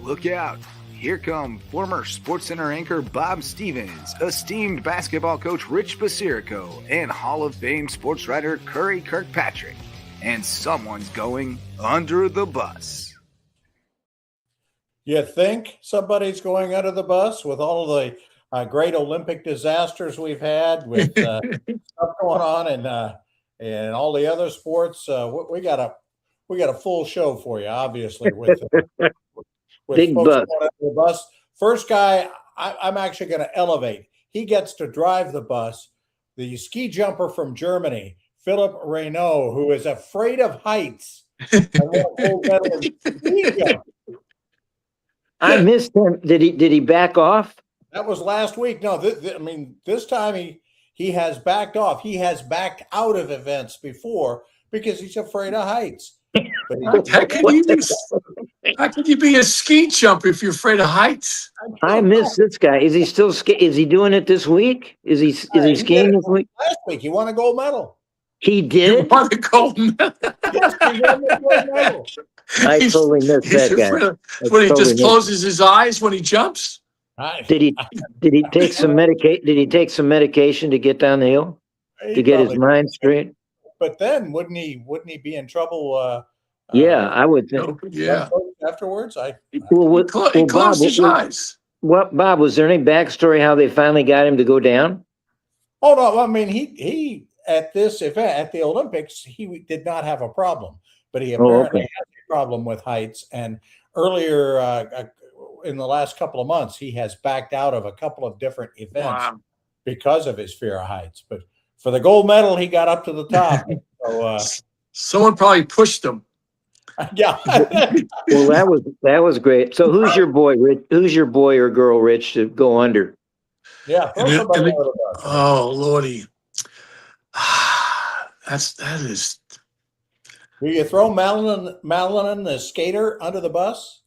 Look out. Here come former SportsCenter anchor Bob Stevens, esteemed basketball coach Rich Basirico, and Hall of Fame sports writer Curry Kirkpatrick. And someone's going under the bus. You think somebody's going under the bus with all of the great Olympic disasters we've had with stuff going on and all the other sports? We got a full show for you, obviously, with Big folks bus. going under the bus. First guy, I'm actually going to elevate. He gets to drive the bus. The ski jumper from Germany, Philippe Reynaud, who is afraid of heights. I missed him. Did he back off? That was last week. No, this time he has backed off. He has backed out of events before because he's afraid of heights. How can you be a ski jumper if you're afraid of heights? I miss this guy. Is he still is he doing it this week? Is he skiing this week? Last week he won a gold medal. He You did? won the gold medal. Yes, he won the gold medal. I totally missed that guy. When he just closes his eyes when he jumps. Did he take some medication to get down the hill? To get his mind straight? But then wouldn't he be in trouble? Yeah, I would think. Yeah. Afterwards, He closed his eyes. Bob, was there any backstory how they finally got him to go down? Oh no, I mean he at this event at the Olympics he did not have a problem, but he apparently had a problem with heights. And earlier in the last couple of months, he has backed out of a couple of different events because of his fear of heights. But for the gold medal, he got up to the top. So, someone probably pushed him. Yeah. Well, that was great. So who's your boy, Rich? Who's your boy or girl, Rich, to go under? Yeah. Oh Lordy, that is. Do you throw Malin, the skater, under the bus?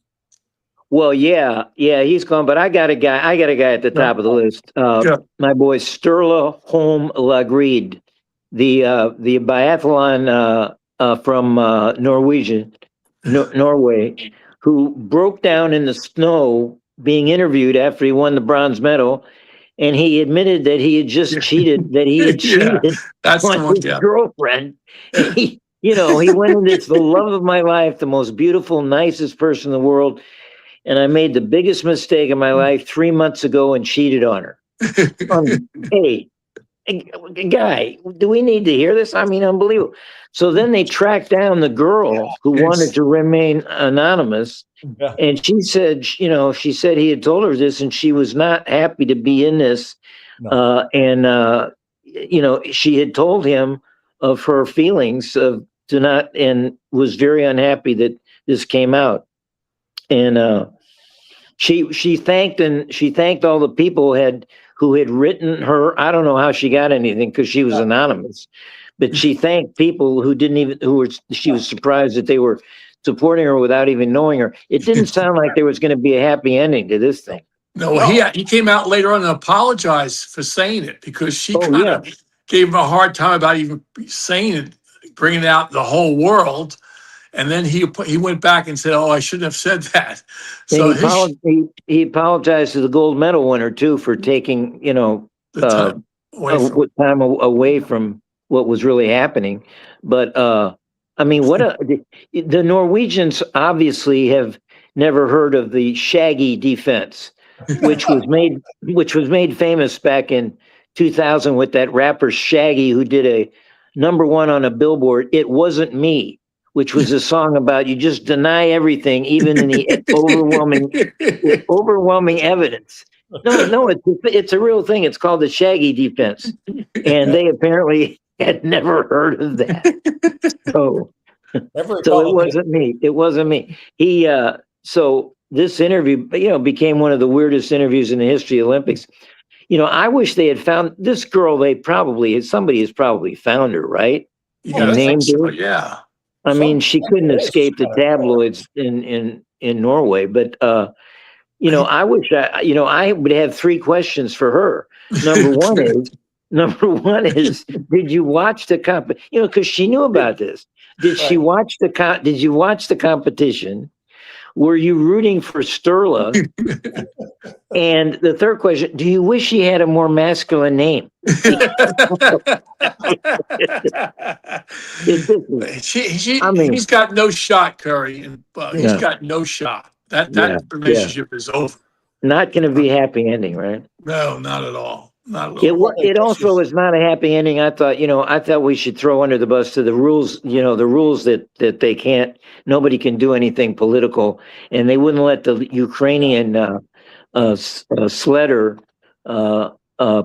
Well, yeah, he's gone. But I got a guy at the top of the list. My boy Sturla Holm Lagrid, the biathlon from Norway, who broke down in the snow being interviewed after he won the bronze medal, and he admitted that he had just cheated. That he had cheated on his girlfriend. He went into it's the love of my life, the most beautiful, nicest person in the world. And I made the biggest mistake of my life 3 months ago and cheated on her. Hey, guy, do we need to hear this? I mean, unbelievable. So then they tracked down the girl who wanted to remain anonymous. Yeah. And she said he had told her this and she was not happy to be in this. No. She had told him of her feelings and was very unhappy that this came out. And she thanked all the people who had written her. I don't know how she got anything because she was anonymous, but she thanked people she was surprised that they were supporting her without even knowing her. It didn't sound like there was going to be a happy ending to this thing. No, he came out later on and apologized for saying it because she kind of gave him a hard time about even saying it, bringing out the whole world. And then he went back and said, "Oh, I shouldn't have said that." So he apologized to the gold medal winner too for taking time away from what was really happening. But I mean, the Norwegians obviously have never heard of the Shaggy defense, which was made famous back in 2000 with that rapper Shaggy, who did a #1 on a Billboard. It Wasn't Me, which was a song about you just deny everything, even in the overwhelming evidence. No, it's a real thing. It's called the Shaggy defense, and they apparently had never heard of that. So it wasn't me. It wasn't me. So this interview, became one of the weirdest interviews in the history of the Olympics. I wish they had found this girl. Somebody has probably found her, right? Named her. Yeah. I mean, she couldn't escape the tabloids in Norway, but I wish I would have 3 questions for her. Number one is, did you watch the because she knew about this. Did you watch the competition? were you rooting for Sterla? And the third question, do you wish he had a more masculine name? He's got no shot, Curry, and he's got no shot. That relationship is over. Not going to be a happy ending, right? No, not at all. Not at all. It also is not a happy ending. I thought we should throw under the bus to the rules, the rules that they can't, nobody can do anything political, and they wouldn't let the Ukrainian sledder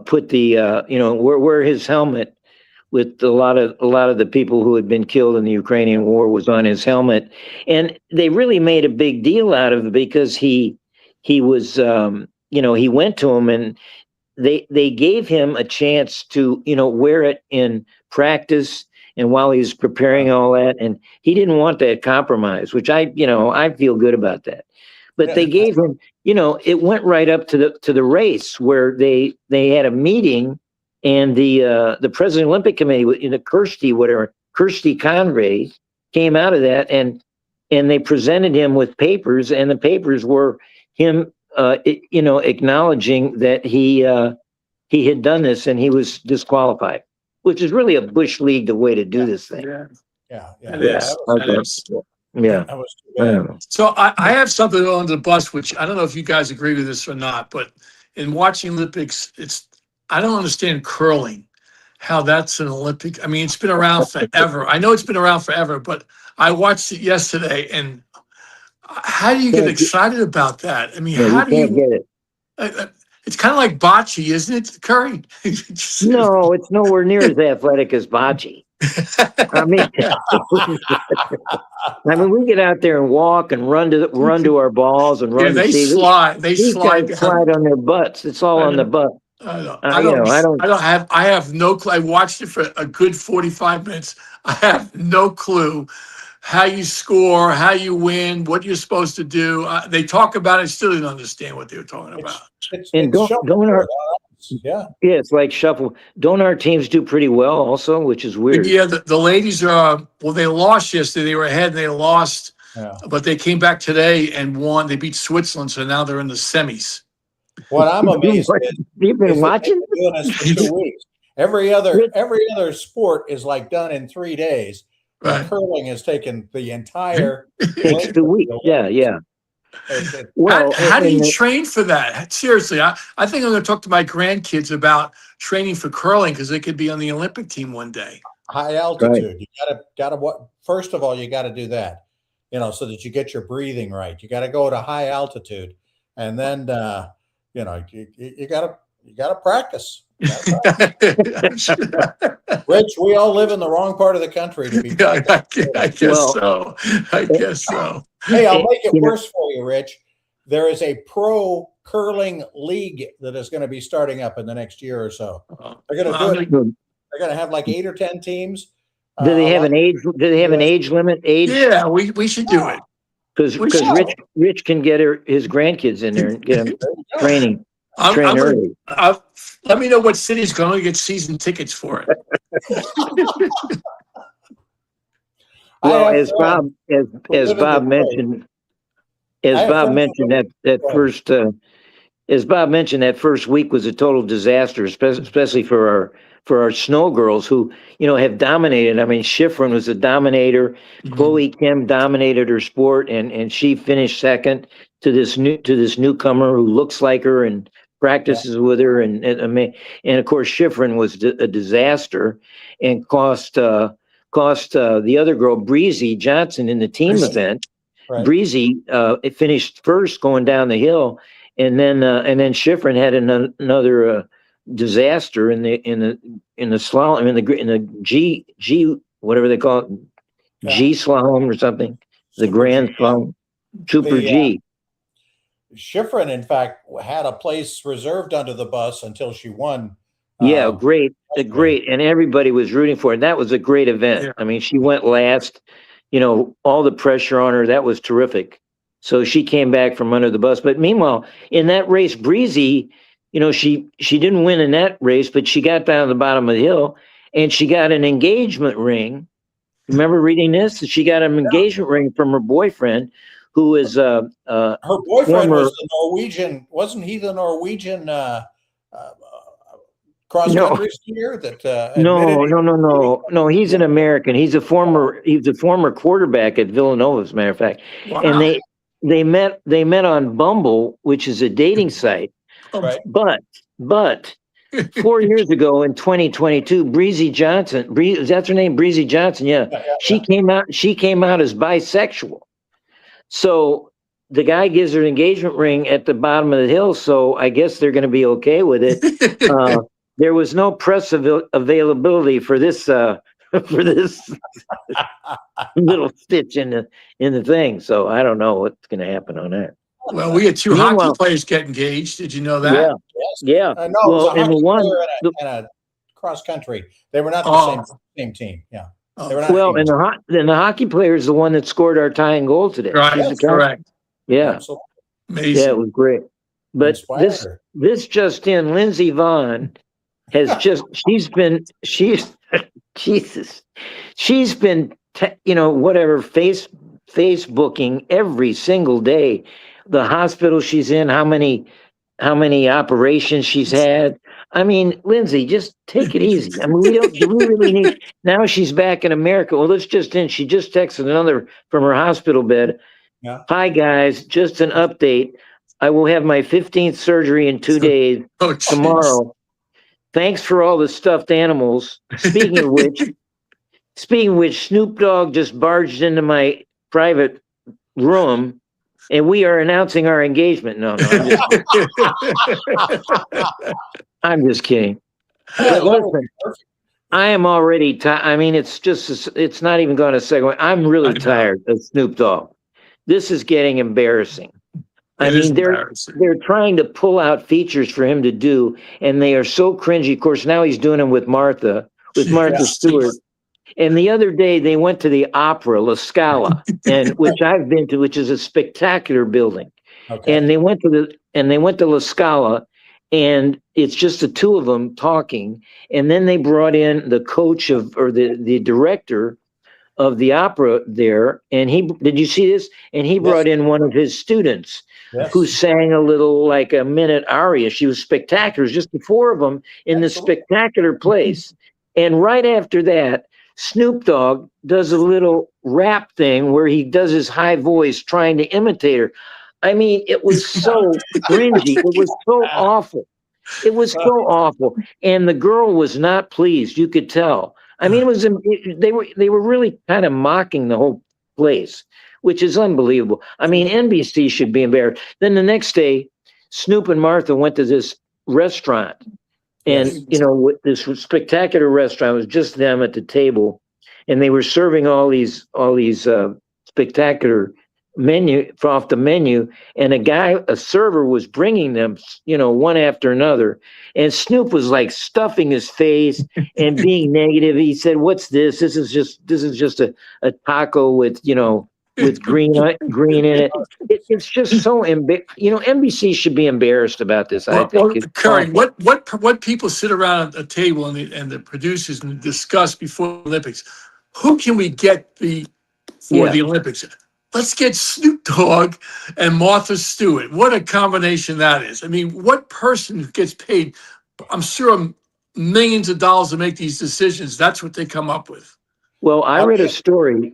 put the wear his helmet with a lot of the people who had been killed in the Ukrainian war was on his helmet, and they really made a big deal out of it because he was he went to him and they gave him a chance to wear it in practice and while he was preparing all that, and he didn't want that compromise, which I feel good about that. But they gave him, it went right up to the race where they had a meeting, and the President of the Olympic Committee, Kirsty Conway, came out of that, and they presented him with papers, and the papers were him, acknowledging that he had done this and he was disqualified, which is really a Bush League the way to do this thing. Yeah. So I have something on the bus, which I don't know if you guys agree with this or not, but in watching Olympics, I don't understand curling, how that's an Olympic. I mean, it's been around forever. I know it's been around forever, but I watched it yesterday, and how do you get excited about that? I mean, how do you get it? It's kind of like bocce, isn't it, Curry? No, it's nowhere near as athletic as bocce. I mean, we get out there and walk and run to our balls and run. They slide. They slide on their butts. It's all on the butt. I have no clue. I watched it for a good 45 minutes. I have no clue how you score, how you win, what you're supposed to do. They talk about it. I still didn't understand what they were talking about. It's like shuffle. Don't our teams do pretty well also, which is weird? Yeah, the ladies are, they lost yesterday. They were ahead and they lost, but they came back today and won. They beat Switzerland, so now they're in the semis. What I'm amazed is you've been watching doing this for 2 weeks. Every other sport is like done in 3 days. Right. Curling has taken the entire 2 weeks. Yeah. Well, how do you train for that? Seriously, I think I'm going to talk to my grandkids about training for curling because they could be on the Olympic team one day. High altitude. You gotta. First of all, you got to do that, so that you get your breathing right. You got to go to high altitude, and then you got to practice. Rich, we all live in the wrong part of the country to be. I guess so. Hey, I'll make it worse for you, Rich. There is a pro curling league that is going to be starting up in the next year or so. They're going to do it. They're going to have like 8 or 10 teams. Do they have an age? Do they have an age limit? Yeah, we should do it because Rich can get his grandkids in there and get them training. Let me know what city's going to get season tickets for it. Well, as Bob mentioned that first week was a total disaster, especially for our snow girls who have dominated. I mean, Schifrin was a dominator. Mm-hmm. Chloe Kim dominated her sport, and she finished second to this newcomer who looks like her and practices with her, and of course Schifrin was a disaster and cost the other girl Breezy Johnson in the team event. Right. Breezy finished first going down the hill, and then Schifrin had another disaster in the slalom in the G whatever they call it, G slalom or something, the grand slalom, Super G. Schifrin, in fact, had a place reserved under the bus until she won. Great, and everybody was rooting for her. And that was a great event. Yeah. I mean, she went last. All the pressure on her. That was terrific. So she came back from under the bus. But meanwhile, in that race, Breezy, she didn't win in that race, but she got down to the bottom of the hill and she got an engagement ring. Remember reading this? She got an engagement ring from her boyfriend, who is her boyfriend former, was the Norwegian. Wasn't he the Norwegian cross country skier that? No. He's an American. He's a former quarterback at Villanova, as a matter of fact. Wow. And they met on Bumble, which is a dating site. Right. But 4 years ago in 2022, Breezy Johnson, that's her name, Breezy Johnson. Yeah. She came out as bisexual. So the guy gives her an engagement ring at the bottom of the hill. So I guess they're going to be okay with it. There was no press availability for this little stitch in the thing. So I don't know what's going to happen on that. Well, we had two hockey players get engaged. Did you know that? Yeah. No, it was a hockey player and a cross country. They were not the same team. Yeah. Well, and the hockey player is the one that scored our tying goal today. Right. That's correct. Yeah. Absolutely. Amazing. Yeah, it was great. But this just in, Lindsey Vonn has she's been Facebooking every single day the hospital she's in, how many operations she's had. I mean, Lindsey, just take it easy. I mean, we really need. Now she's back in America. Well, she just texted another from her hospital bed. Yeah. Hi guys, just an update. I will have my 15th surgery in 2 days tomorrow. Thanks for all the stuffed animals. Speaking of which, Snoop Dogg just barged into my private room, and we are announcing our engagement. No, I'm just kidding. Listen, I am already tired. I mean, it's not even going to segue. I'm really tired of Snoop Dogg. This is getting embarrassing. I mean, they're trying to pull out features for him to do, and they are so cringy. Of course, now he's doing them with Martha Stewart. And the other day they went to the opera, La Scala, which I've been to, which is a spectacular building. Okay. And they went to La Scala, and it's just the two of them talking. And then they brought in the coach the director of the opera there. And did you see this? And he brought in one of his students. Yes. Who sang a little, like a minute aria. She was spectacular. Just the four of them in this spectacular place. And right after that, Snoop Dogg does a little rap thing where he does his high voice trying to imitate her. I mean, it was so cringy. It was so awful. It was so awful. And the girl was not pleased. You could tell. I mean, they were really kind of mocking the whole place, which is unbelievable. I mean, NBC should be embarrassed. Then the next day, Snoop and Martha went to this restaurant, and this spectacular restaurant. It was just them at the table, and they were serving all these spectacular menu off the menu, and a server was bringing them, one after another, and Snoop was like stuffing his face and being negative. He said, "What's this? This is just a taco with with green in it." It's just so NBC should be embarrassed about this. I think. Curry, what people sit around a table and the producers and discuss before the Olympics? Who can we get for the Olympics? Let's get Snoop Dogg and Martha Stewart. What a combination that is. I mean, what person who gets paid, I'm sure, millions of dollars to make these decisions, that's what they come up with. Well, I read a story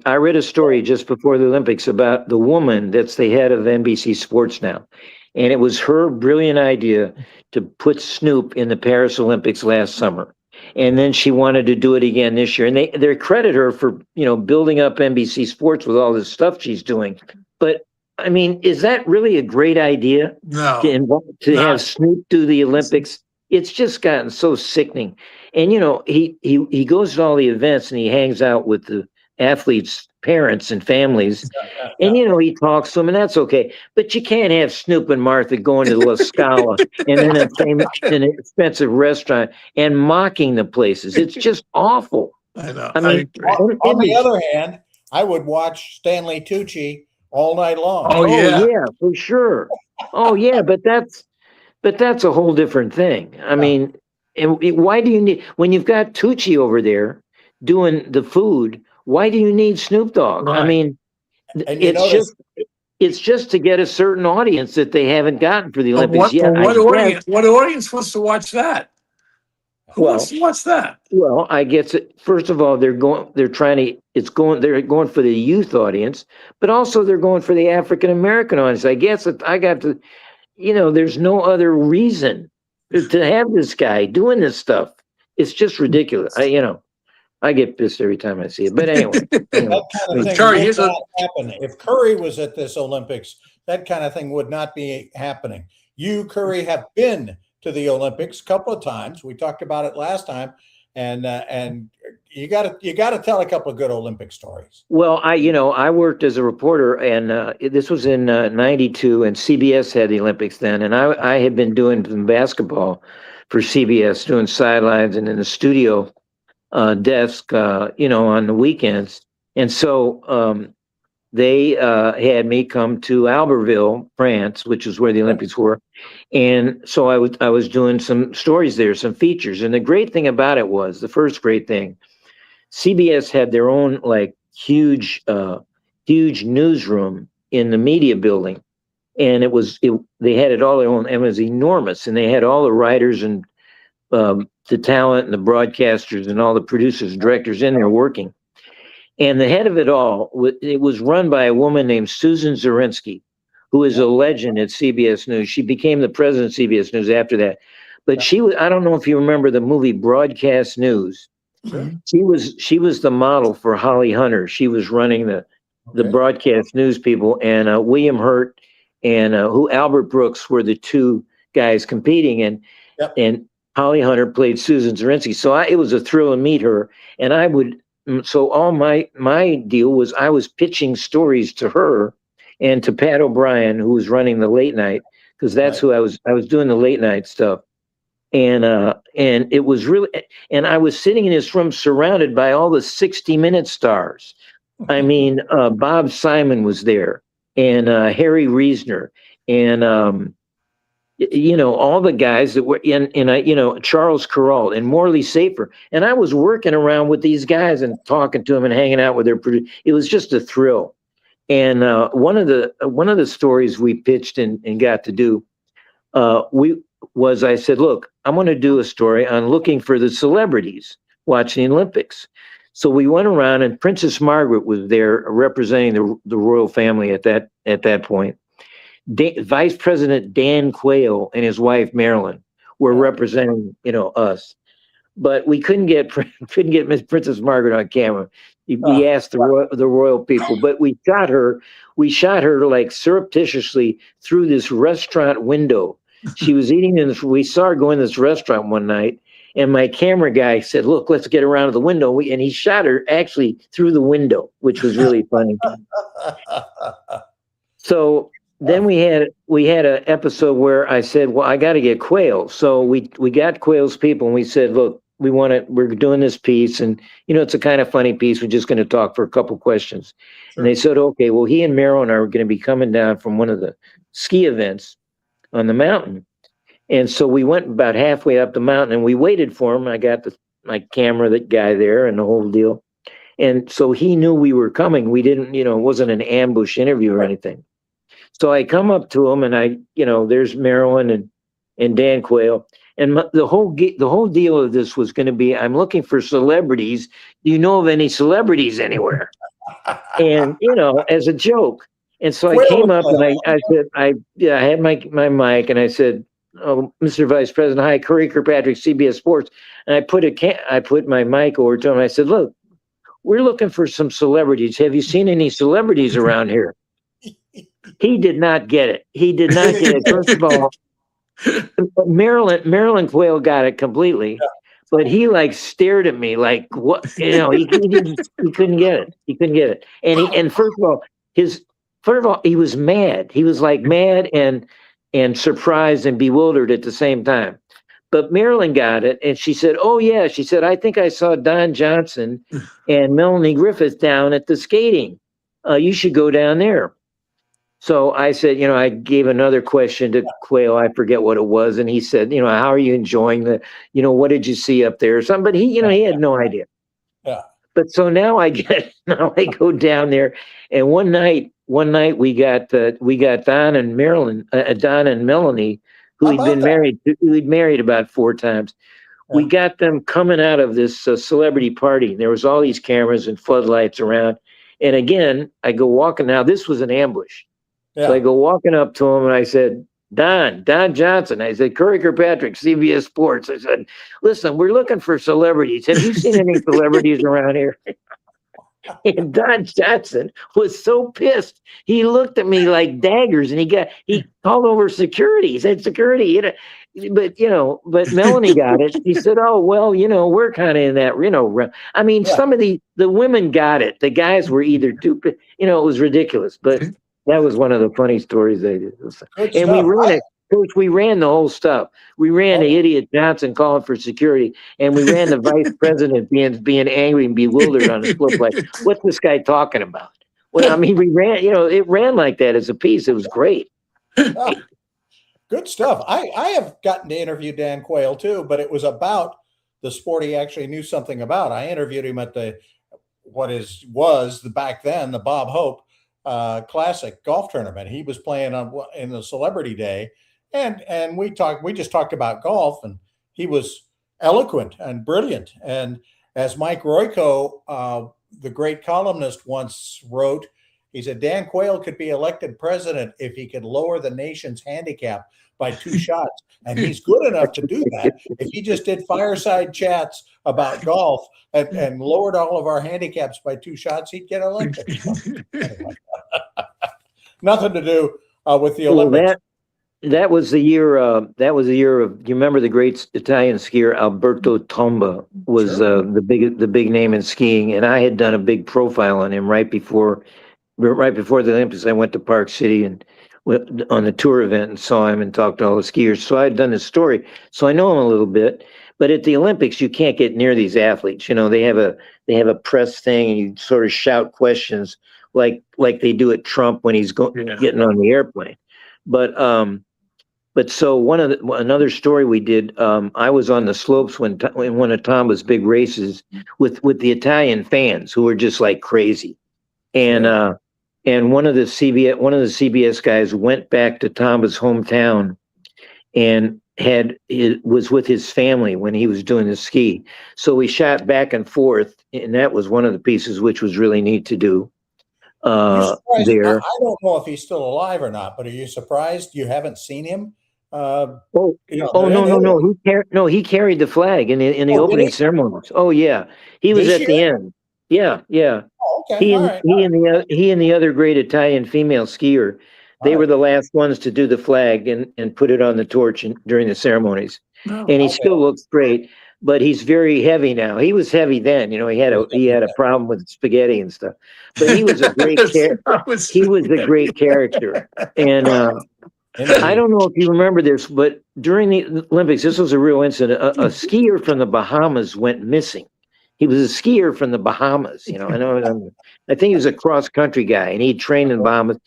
just before the Olympics about the woman that's the head of NBC Sports now. And it was her brilliant idea to put Snoop in the Paris Olympics last summer. And then she wanted to do it again this year. And they credit her for, building up NBC Sports with all this stuff she's doing. But I mean, is that really a great idea? No. To have Snoop do the Olympics? It's just gotten so sickening. And he goes to all the events and he hangs out with the athletes' parents and families. And he talks to them, and that's okay. But you can't have Snoop and Martha going to La Scala and in an expensive restaurant and mocking the places. It's just awful. I know. I mean, on the other hand, I would watch Stanley Tucci all night long. Oh yeah, for sure. Oh yeah, but that's a whole different thing. I mean, and why do you need, when you've got Tucci over there doing the food, why do you need Snoop Dogg? Right. I mean, It's just to get a certain audience that they haven't gotten for the Olympics yet. What audience wants to watch that? Who wants to watch that? Well, I guess first of all, they're going for the youth audience, but also they're going for the African American audience. I guess I got to, there's no other reason to have this guy doing this stuff. It's just ridiculous. I get pissed every time I see it. But anyway, that kind of thing Curry, would not happen. If Curry was at this Olympics, that kind of thing would not be happening. You, Curry, have been to the Olympics a couple of times. We talked about it last time, and you got to tell a couple of good Olympic stories. Well, I worked as a reporter, and this was in '92, and CBS had the Olympics then, and I had been doing some basketball for CBS, doing sidelines and in the studio desk, on the weekends. And so they had me come to Albertville, France, which is where the Olympics were. And so I was doing some stories there, some features. And the great thing about it was, the first great thing, CBS had their own huge newsroom in the media building. And they had it all their own, and it was enormous. And they had all the writers and the talent and the broadcasters and all the producers and directors in there working. And the head of it all, it was run by a woman named Susan Zirinsky, who is a legend at CBS News. She became the president of CBS News after that. But I don't know if you remember the movie Broadcast News. Sure. She was the model for Holly Hunter. She was running the broadcast news people, and William Hurt and Albert Brooks were the two guys competing, and Holly Hunter played Susan Zirinsky. So it was a thrill to meet her. And all my deal was I was pitching stories to her and to Pat O'Brien, who was running the late night, because that's who I was doing the late night stuff. And it was really, and I was sitting in this room surrounded by all the 60 Minute stars. I mean, Bob Simon was there, and Harry Reisner, and all the guys that were in, Charles Kuralt and Morley Safer. And I was working around with these guys and talking to them and hanging out with their producers. It was just a thrill. And one of the stories we pitched and got to do, I said, look, I'm going to do a story on looking for the celebrities watching the Olympics. So we went around, and Princess Margaret was there representing the royal family at that point. Vice President Dan Quayle and his wife Marilyn were representing, us, but we couldn't get Miss Princess Margaret on camera. We asked the royal people, but we shot her surreptitiously through this restaurant window. She was eating we saw her go in this restaurant one night, and my camera guy said, "Look, let's get around to the window." And he shot her actually through the window, which was really funny. So then we had an episode where I said, well, I got to get Quayle. So we got Quayle's people, and we said, look, we're doing this piece, and it's a kind of funny piece. We're just going to talk for a couple questions. Sure. And they said, okay, well, he and Marilyn are going to be coming down from one of the ski events on the mountain. And so we went about halfway up the mountain, and we waited for him. I got my camera, that guy there, and the whole deal. And so he knew we were coming. We didn't, it wasn't an ambush interview or anything. So I come up to him, and there's Marilyn and Dan Quayle. And the whole deal of this was going to be, I'm looking for celebrities. Do you know of any celebrities anywhere? And, as a joke. And so I came up, and I said, I had my mic, and I said, oh, Mr. Vice President, hi, Curry Kirkpatrick, CBS Sports. And I put my mic over to him. I said, look, we're looking for some celebrities. Have you seen any celebrities around here? He did not get it. First of all, Marilyn Quayle got it completely, but he stared at me like, what? He couldn't get it. He couldn't get it. And first of all, he was mad. He was mad and surprised and bewildered at the same time. But Marilyn got it, and she said, oh yeah, she said, I think I saw Don Johnson and Melanie Griffith down at the skating. You should go down there. So I said, I gave another question to Quayle. I forget what it was. And he said, how are you enjoying what did you see up there or something? But he had no idea. Yeah. But so now I go down there, and one night one night we got Don and Melanie, who'd married about 4 times. Yeah. We got them coming out of this celebrity party. There was all these cameras and floodlights around. And again, I go walking. Now this was an ambush. Yeah. So I go walking up to him and I said, Don Johnson. I said, Curry Kirkpatrick, CBS Sports. I said, listen, we're looking for celebrities. Have you seen any celebrities around here? And Don Johnson was so pissed. He looked at me like daggers, and he called over security. He said, security, but Melanie got it. He said, oh, well, we're kind of in that, I mean, some of the women got it. The guys were either too, it was ridiculous, but that was one of the funny stories they did. And we ran it. Coach, we ran the whole stuff. We ran the idiot Johnson calling for security, and we ran the vice president being angry and bewildered on the flip like, what's this guy talking about? Well, I mean, we ran, it ran like that as a piece. It was great. Good stuff. I have gotten to interview Dan Quayle too, but it was about the sport he actually knew something about. I interviewed him at back then the Bob Hope Classic golf tournament. He was playing in the Celebrity Day. And we just talked about golf, and he was eloquent and brilliant. And as Mike Royko, the great columnist, once wrote, he said, Dan Quayle could be elected president if he could lower the nation's handicap by 2 shots. And he's good enough to do that. If he just did fireside chats about golf and lowered all of our handicaps by 2 shots, he'd get elected. Nothing to do with the Olympics. That was the year. That was the year of. You remember the great Italian skier Alberto Tomba was the big name in skiing, and I had done a big profile on him right before the Olympics. I went to Park City and went on the tour event and saw him and talked to all the skiers. So I had done this story, so I know him a little bit. But at the Olympics, you can't get near these athletes. They have a press thing, and you sort of shout questions like they do at Trump when he's getting on the airplane. But so another story we did, I was on the slopes in one of Tomba's big races with the Italian fans who were just like crazy. And one of the CBS guys went back to Tomba's hometown and was with his family when he was doing the ski. So we shot back and forth, and that was one of the pieces which was really neat to do. There. I don't know if he's still alive or not, but are you surprised you haven't seen him? No. He carried the flag in the opening ceremonies. Oh yeah, he was at the end. Yeah. Oh, okay. He and the other great Italian female skier, they were the last ones to do the flag and put it on the torch during the ceremonies. And he still looks great, but he's very heavy now. He was heavy then. He had a problem with spaghetti and stuff. But he was a great character. He was a great character, and. I don't know if you remember this, but during the Olympics, this was a real incident. A skier from the Bahamas went missing. He was a skier from the Bahamas. I think he was a cross-country guy, and he trained in the Bahamas,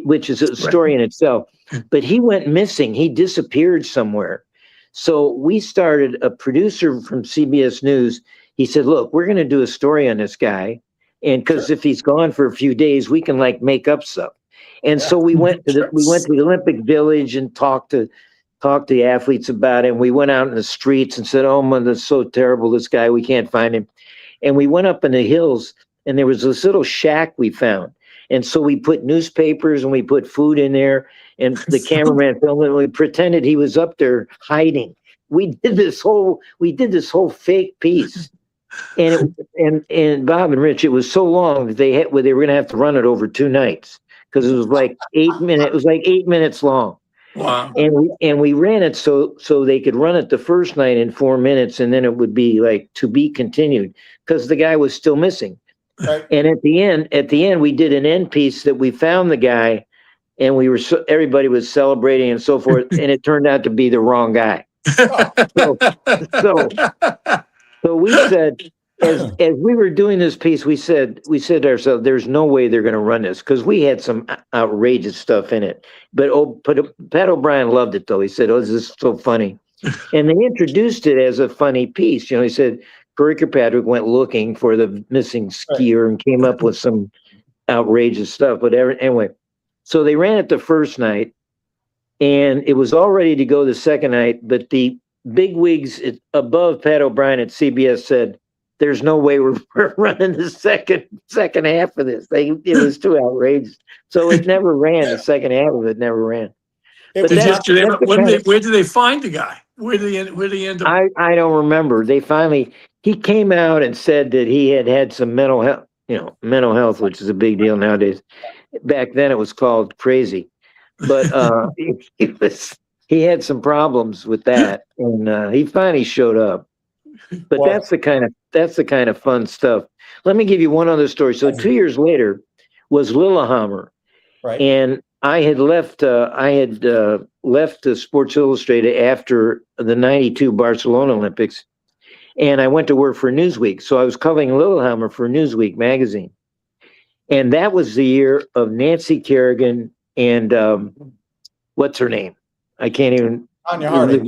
which is a story in itself. But he went missing. He disappeared somewhere. So we started, a producer from CBS News, he said, look, we're going to do a story on this guy, and because if he's gone for a few days, we can make up stuff. And so we went to the Olympic Village and talked to the athletes about it. And we went out in the streets and said, "Oh man, that's so terrible. This guy, we can't find him." And we went up in the hills, and there was this little shack we found. And so we put newspapers and we put food in there. And the cameraman filmed it. And we pretended he was up there hiding. We did this whole fake piece. And Bob and Rich, it was so long that they were going to have to run it over 2 nights. Because it was like 8 minutes. It was like 8 minutes long. Wow. And we ran it so they could run it the first night in 4 minutes, and then it would be like to be continued because the guy was still missing. Right. And at the end, we did an end piece that we found the guy, and everybody was celebrating and so forth, and it turned out to be the wrong guy. So we said. As we were doing this piece, we said to ourselves, "There's no way they're going to run this," because we had some outrageous stuff in it. But Pat O'Brien loved it, though. He said, "Oh, this is so funny," and they introduced it as a funny piece. He said Curry Kirkpatrick went looking for the missing skier and came up with some outrageous stuff. But anyway, so they ran it the first night, and it was all ready to go the second night. But the big wigs above Pat O'Brien at CBS said, "There's no way we're running the second half of this. It was too outrageous." So it never ran. The second half of it never ran. Where did they find the guy? Where did he end up? I don't remember. He came out and said that he had some mental health, which is a big deal nowadays. Back then it was called crazy, but he had some problems with that, and he finally showed up. But that's the kind of fun stuff. Let me give you one other story. So 2 years later was Lillehammer, right? And I had left Sports Illustrated after the '92 Barcelona Olympics, and I went to work for Newsweek. So I was covering Lillehammer for Newsweek magazine, and that was the year of Nancy Kerrigan and what's her name? I can't even. Tonya Harding.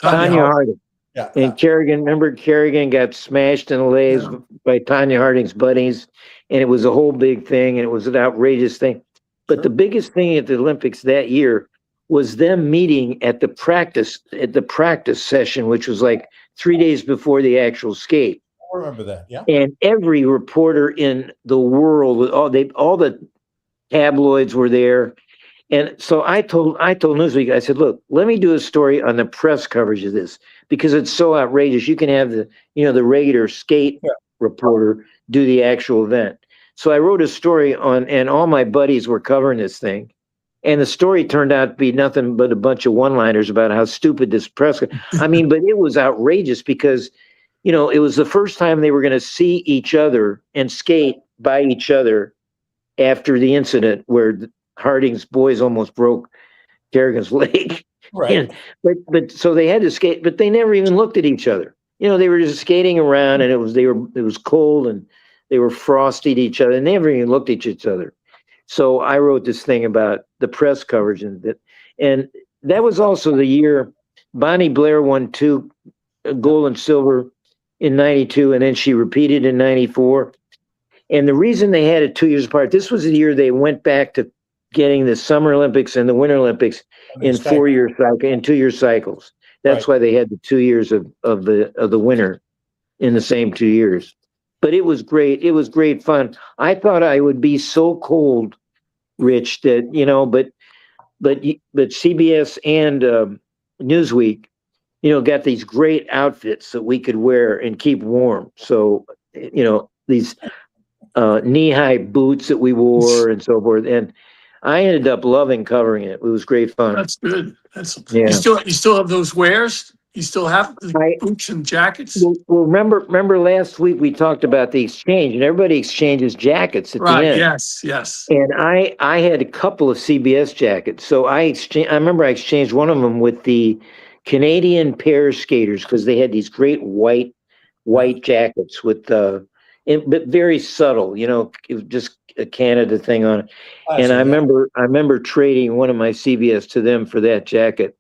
Tonya Harding. Yeah. And Kerrigan got smashed in the legs by Tonya Harding's buddies, and it was a whole big thing, and it was an outrageous thing. But the biggest thing at the Olympics that year was them meeting at the practice session, which was like 3 days before the actual skate. I remember that, yeah. And every reporter in the world, all the tabloids were there. And so I told Newsweek, I said, look, let me do a story on the press coverage of this because it's so outrageous. You can have the regular skate reporter do the actual event. So I wrote a story and all my buddies were covering this thing. And the story turned out to be nothing but a bunch of one-liners about how stupid this press. But it was outrageous because, it was the first time they were going to see each other and skate by each other after the incident where Harding's boys almost broke Kerrigan's leg. Right. But so they had to skate, but they never even looked at each other. They were just skating around, and it was cold, and they were frosty to each other, and they never even looked at each other. So I wrote this thing about the press coverage, and that was also the year Bonnie Blair won 2 gold and silver in '92, and then she repeated in '94. And the reason they had it 2 years apart, this was the year they went back to getting the Summer Olympics and the Winter Olympics in 2 year cycles. That's why they had the 2 years of the winter in the same 2 years. But it was great. It was great fun. I thought I would be so cold, Rich, that but CBS and Newsweek, got these great outfits that we could wear and keep warm. So these knee-high boots that we wore and so forth. And I ended up loving covering it. It was great fun. That's good. You still have those wares? You still have the boots and jackets? Well, remember last week we talked about the exchange, and everybody exchanges jackets at the end. Yes. And I had a couple of CBS jackets. So I remember I exchanged one of them with the Canadian pair skaters because they had these great white jackets with but very subtle, just a Canada thing on it. And I remember trading one of my CBS to them for that jacket.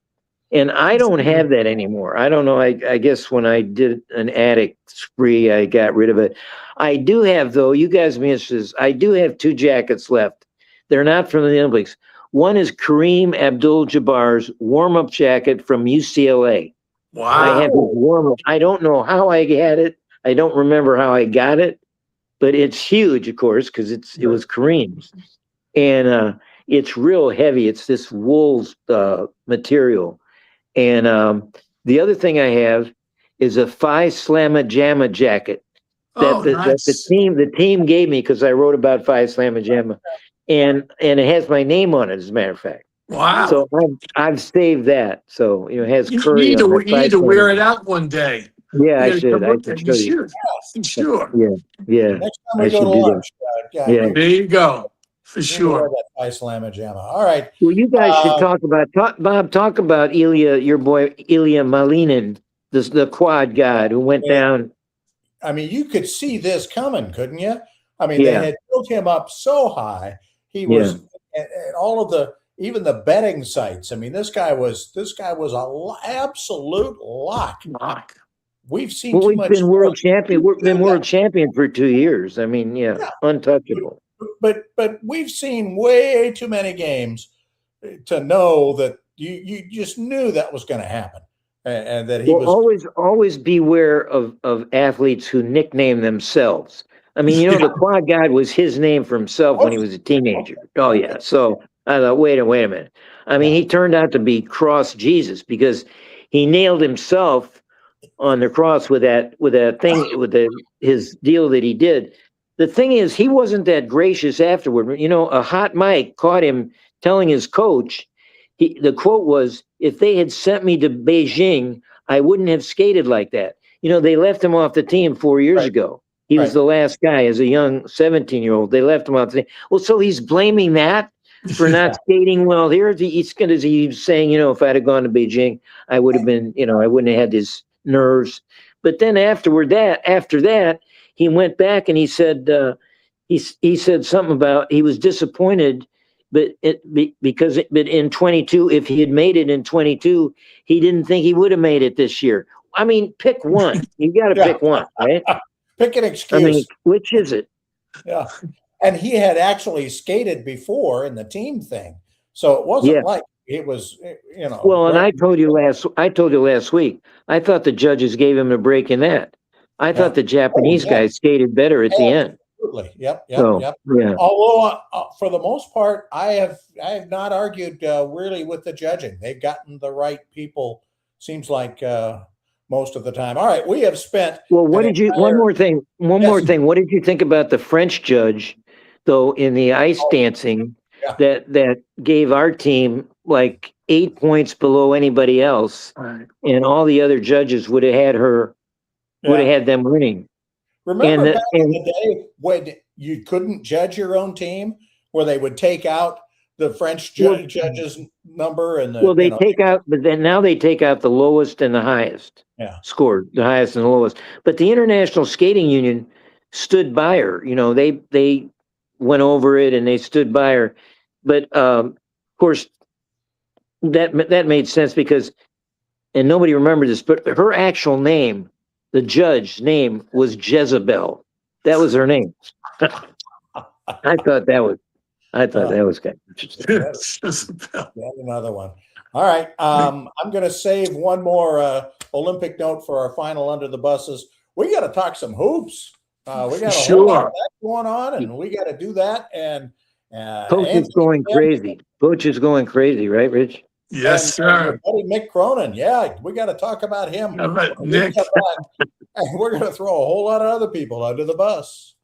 And I don't have that anymore. I don't know. I guess when I did an attic spree, I got rid of it. I do have, though, you guys be interested, I do have 2 jackets left. They're not from the Olympics. One is Kareem Abdul-Jabbar's warm-up jacket from UCLA. Wow. I have his warm-up. I don't know how I had it. I don't remember how I got it, but it's huge, of course, because it was Kareem's. And it's real heavy. It's this wool material. And the other thing I have is a Phi Slamma Jamma jacket that the team gave me because I wrote about Phi Slamma Jamma, and it has my name on it, as a matter of fact. Wow! So I've saved that. So it has Curry. You need to wear it out one day. Yeah, I should. I should show you. Sure. Yeah. Next time we go to lunch. There you go. For sure. That Phi Slamma Jamma. All right. Well, you guys should talk about Ilya, your boy Ilya Malinin, the quad god who went down. I mean, you could see this coming, couldn't you? I mean, they had built him up so high. He was at all of even the betting sites. I mean, this guy was an absolute lock. We've seen too much. Been world champion. We've been world champion for 2 years. I mean, untouchable. but we've seen way too many games to know that you just knew that was going to happen, and that he was always beware of athletes who nickname themselves. I mean, the Quad God was his name for himself when he was a teenager. Oh yeah. So I thought, wait a minute. I mean, he turned out to be cross Jesus because he nailed himself on the cross with that thing, with his deal that he did. The thing is, he wasn't that gracious afterward. A hot mic caught him telling his coach, the quote was, "If they had sent me to Beijing, I wouldn't have skated like that." They left him off the team 4 years ago. He was the last guy as a young 17-year-old. They left him off the team. Well, so he's blaming that for not skating well here. He's saying, if I'd have gone to Beijing, I would have been, I wouldn't have had his nerves. But then after that, he went back and he said, he said something about he was disappointed, but in 22, if he had made it in 22, he didn't think he would have made it this year. I mean, pick one. You got to pick one, right? Pick an excuse. I mean, which is it? Yeah. And he had actually skated before in the team thing. So it wasn't like it was, Well, and I told you last week, I thought the judges gave him a break in that. I thought the Japanese guys skated better at the end. Absolutely. Yep. Yeah. Although for the most part, I have not argued really with the judging. They've gotten the right people, seems like, most of the time. All right, we have spent. Well, one more thing. What did you think about the French judge, though, in the ice dancing that gave our team like 8 points below anybody else, and all the other judges would have had them winning. Remember back in the day when you couldn't judge your own team, where they would take out the French judges' number and take out, but then now they take out the lowest and the highest. Scored the highest and the lowest. But the International Skating Union stood by her. They went over it and they stood by her. But of course, that made sense because, and nobody remembered this, but her actual name, the judge's name, was Jezebel. That was her name. I thought that was kind of interesting. Another one. All right. I'm going to save one more Olympic note for our final Under the Buses. We got to talk some hoops. We got a whole lot of that going on, and we got to do that. And Coach is going crazy. Coach is going crazy, right, Rich? Yes, sir. Buddy Mick Cronin. Yeah, we got to talk about him. How about Nick? And we're going to throw a whole lot of other people under the bus.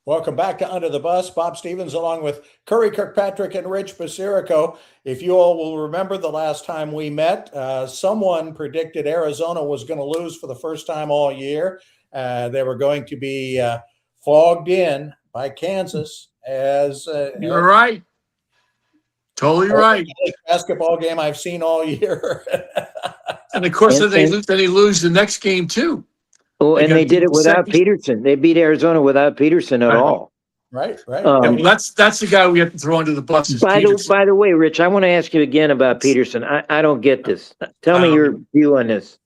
Welcome back to Under the Bus. Bob Stevens along with Curry Kirkpatrick and Rich Basirico. If you all will remember the last time we met, someone predicted Arizona was going to lose for the first time all year. They were going to be fogged in by Kansas. You're right. Totally right. Basketball game I've seen all year. And of course, then they lose the next game too. Oh, and they did it without Peterson. They beat Arizona without Peterson at all. Right. That's the guy we have to throw under the bus. By the way, Rich, I want to ask you again about Peterson. I don't get this. Tell me your view on this.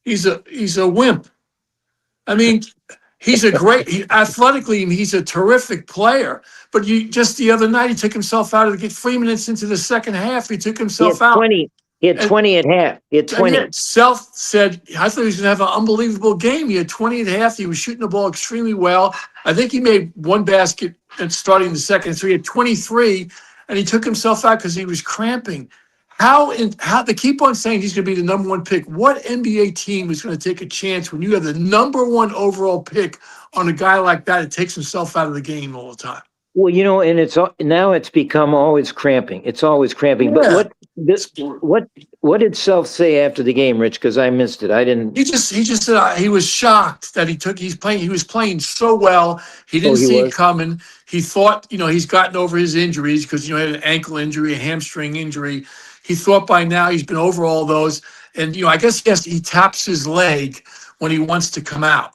He's a wimp. I mean, athletically, he's a terrific player. But just the other night, he took himself out of 3 minutes into the second half. He took himself out. He had 20 at half. He had 20. Self said, I thought he was going to have an unbelievable game. He had 20 at half. He was shooting the ball extremely well. I think he made one basket and starting the second three at 23, and he took himself out because he was cramping. How they keep on saying he's going to be the number one pick. What NBA team is going to take a chance when you have the number one overall pick on a guy like that that takes himself out of the game all the time? Well, and it's become always cramping. It's always cramping. Yeah. But what did Self say after the game, Rich? Because I missed it. I didn't. He just said he was shocked that he was playing so well. He didn't see it coming. He thought, he's gotten over his injuries because, he had an ankle injury, a hamstring injury. He thought by now he's been over all those. And, I guess, yes, he taps his leg, when he wants to come out.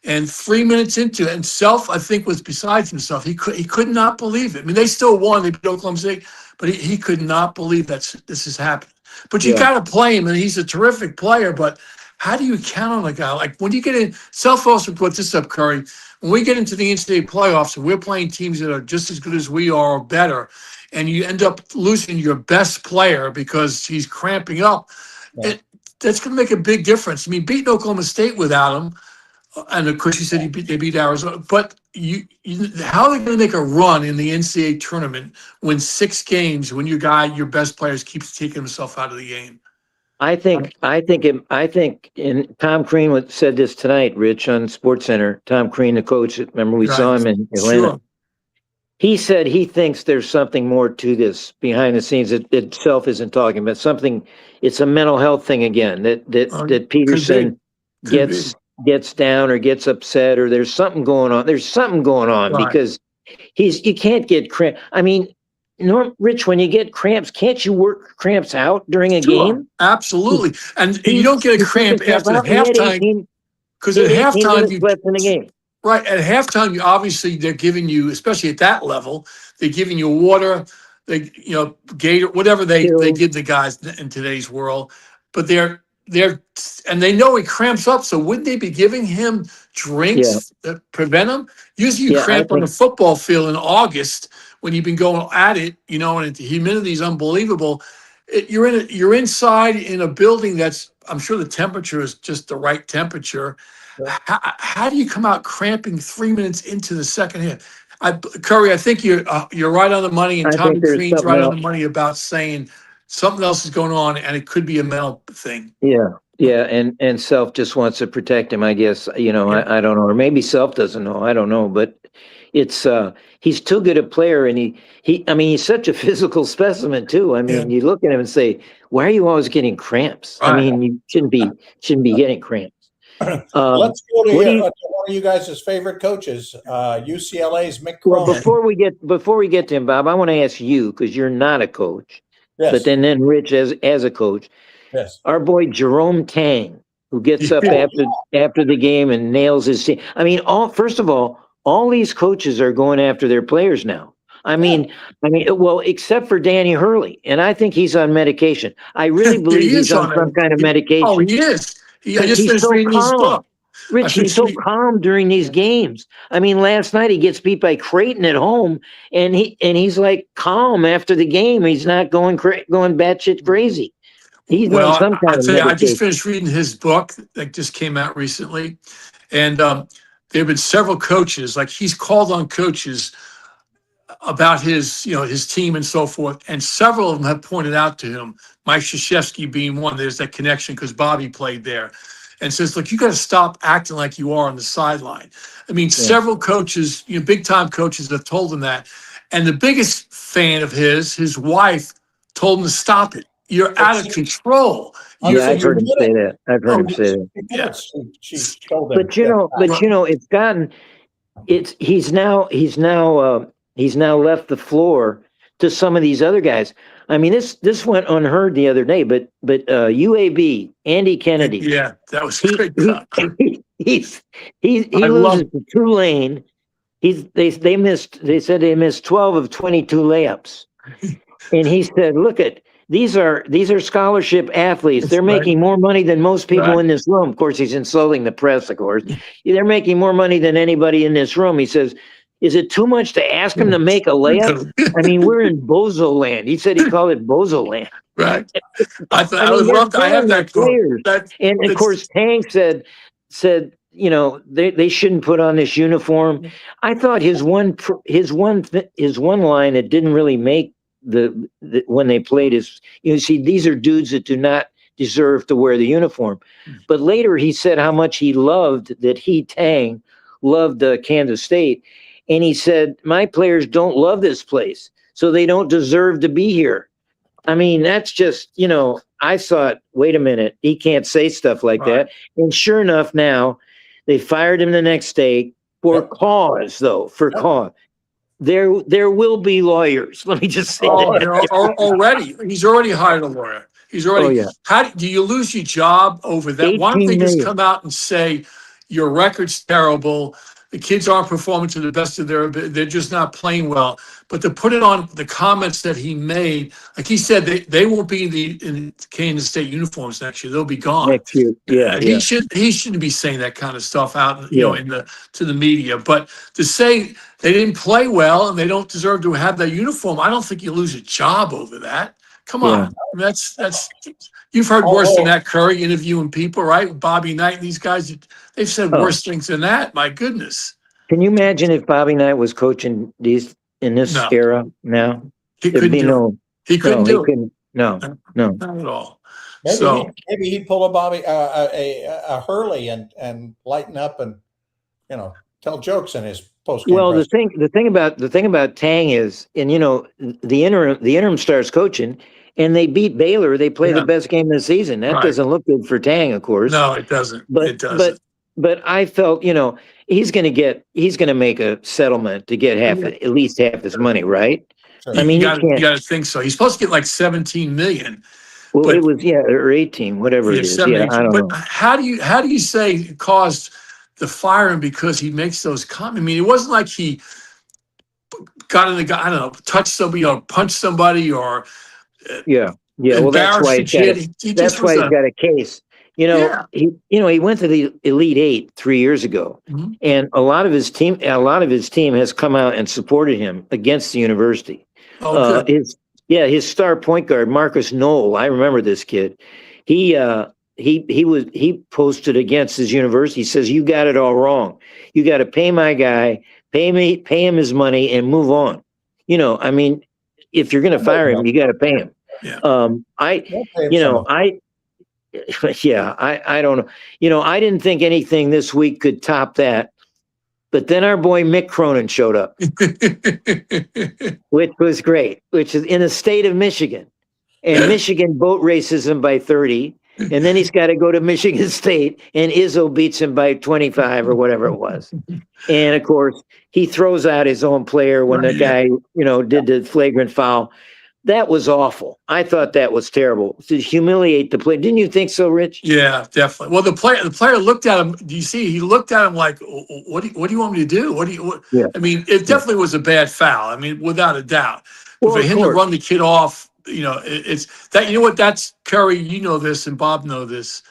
And 3 minutes into it, and Self, I think, was besides himself. He could not believe it. I mean, they still won. They beat Oklahoma State, but he could not believe that this has happened. But you got to play him, and he's a terrific player. But how do you count on a guy like when you get in? Self also put this up, Curry. When we get into the NCAA playoffs and we're playing teams that are just as good as we are or better, and you end up losing your best player because he's cramping up, that's going to make a big difference. I mean, beating Oklahoma State without him. And of course, you said they beat Arizona, but how are they going to make a run in the NCAA tournament when 6 games, when your best players keeps taking himself out of the game? I think, and Tom Crean said this tonight, Rich, on SportsCenter. Tom Crean, the coach, remember we saw him in Atlanta. Sure. He said he thinks there's something more to this behind the scenes that itself isn't talking about. Something, it's a mental health thing again, that Peterson gets down or gets upset, or there's something going on. There's something going on because you can't get cramp. I mean, Rich, when you get cramps, can't you work cramps out during a game? Absolutely. And you don't get a cramp after halftime because at halftime you left in the game. Right. At halftime, they're giving you, especially at that level, they're giving you water, Gator, whatever they give the guys in today's world. But and they know he cramps up, so wouldn't they be giving him drinks that prevent him? Usually you cramp on the football field in August when you've been going at it, and the humidity is unbelievable. You're inside in a building that's, I'm sure the temperature is just the right temperature. Yeah. How do you come out cramping 3 minutes into the second half? Curry, I think you're right on the money, and Tommy Green's right on the money about saying something else is going on, and it could be a mental thing. Yeah, and Self just wants to protect him, I guess. I don't know, or maybe Self doesn't know. I don't know, but it's he's too good a player, and he's such a physical specimen too. I mean, you look at him and say, why are you always getting cramps? Right. I mean, you shouldn't be getting cramps. Let's go to one of you guys' favorite coaches, UCLA's Mick Cronin. Well, before we get to him, Bob, I want to ask you, because you're not a coach. Yes. But then Rich as a coach. Yes. Our boy Jerome Tang, who gets up after the game and nails his team. I mean, first of all these coaches are going after their players now. I mean, well, except for Danny Hurley, and I think he's on medication. I really believe he's on some kind of medication. Oh, he is. He's so calm. Rich, he's so calm during these games. I mean, last night he gets beat by Creighton at home, and he's like calm after the game. He's not going batshit crazy. He's on some kind of medication. I just finished reading his book that just came out recently, and there have been several coaches. Like, he's called on coaches about his team and so forth, and several of them have pointed out to him, Mike Krzyzewski being one. There's that connection because Bobby played there, and says, look, you got to stop acting like you are on the sideline. I mean, several coaches, big time coaches, have told him that, and the biggest fan of his wife, told him to stop it. You're out of control. I've heard him say that. Yes. She told him. But it's gotten. He's now left the floor to some of these other guys. I mean, this went unheard the other day, but UAB, Andy Kennedy. Yeah, that was great. He loses to Tulane. They said they missed 12 of 22 layups. And he said, look these are scholarship athletes. They're making more money than most people in this room. Of course, he's insulting the press, of course. They're making more money than anybody in this room. He says, is it too much to ask him to make a layup? I mean, we're in Bozo land. He said he called it Bozo land. Right. I have that quote. And of course, Tang said, they shouldn't put on this uniform. I thought his one line that didn't really make the when they played is, these are dudes that do not deserve to wear the uniform. But later he said how much he loved Tang loved Kansas State. And he said, my players don't love this place, so they don't deserve to be here. I mean, that's just, I thought, wait a minute, he can't say stuff like that. And sure enough, now they fired him the next day for cause. There will be lawyers. Let me just say that. Already. He's already hired a lawyer. He's already. Oh, yeah. How do you lose your job over that? Why don't they 18 just million. come out and say your record's terrible? The kids aren't performing to the best of their ability. They're just not playing well. But to put it on the comments that he made, like he said, they won't be in Kansas State uniforms next year. They'll be gone. Next year. Yeah. He shouldn't be saying that kind of stuff out, Yeah. to the media. But to say they didn't play well and they don't deserve to have that uniform, I don't think you lose a job over that. Come on, that's you've heard worse than that, Curry, interviewing people, right? Bobby Knight and these guys, they've said worse things than that. My goodness. Can you imagine if Bobby Knight was coaching in this era now? He couldn't do it. He couldn't do it. No, not at all. Maybe he'd pull a Bobby a Hurley and lighten up and tell jokes in his post game. Well, the thing about Tang is, and the interim starts coaching, and they beat Baylor. They play the best game of the season. That doesn't look good for Tang, of course. No, it doesn't. But I felt, he's going to make a settlement to get at least half his money, right? Sure. I mean, you got to think so. He's supposed to get like 17 million. Well, it was or 18, whatever it is. Yeah, I don't know. How do you say it caused the firing because he makes those comments? I mean, it wasn't like he got in the guy. I don't know, touched somebody or punched somebody or Well, that's why he's got a case. He went to the Elite Eight 3 years ago, and a lot of his team has come out and supported him against the university. His star point guard Marcus Knoll. I remember this kid. He posted against his university. He says, "You got it all wrong. You got to pay my guy, pay him his money, and move on." I mean, if you're going to fire him, you got to pay him. Yeah. I don't know. I didn't think anything this week could top that. But then our boy Mick Cronin showed up, which was great, which is in the state of Michigan. And Michigan boat races him by 30. And then he's got to go to Michigan State, and Izzo beats him by 25 or whatever it was. And, of course, he throws out his own player when the guy, did the flagrant foul. That was awful. I thought that was terrible to humiliate the player. Didn't you think so, Rich? Yeah, definitely. Well, the player looked at him. Do you see? He looked at him like, "What do you want me to do? I mean, it definitely was a bad foul. I mean, without a doubt. Well, for him to run the kid off, it's that. You know what? That's Curry. You know this, and Bob know this.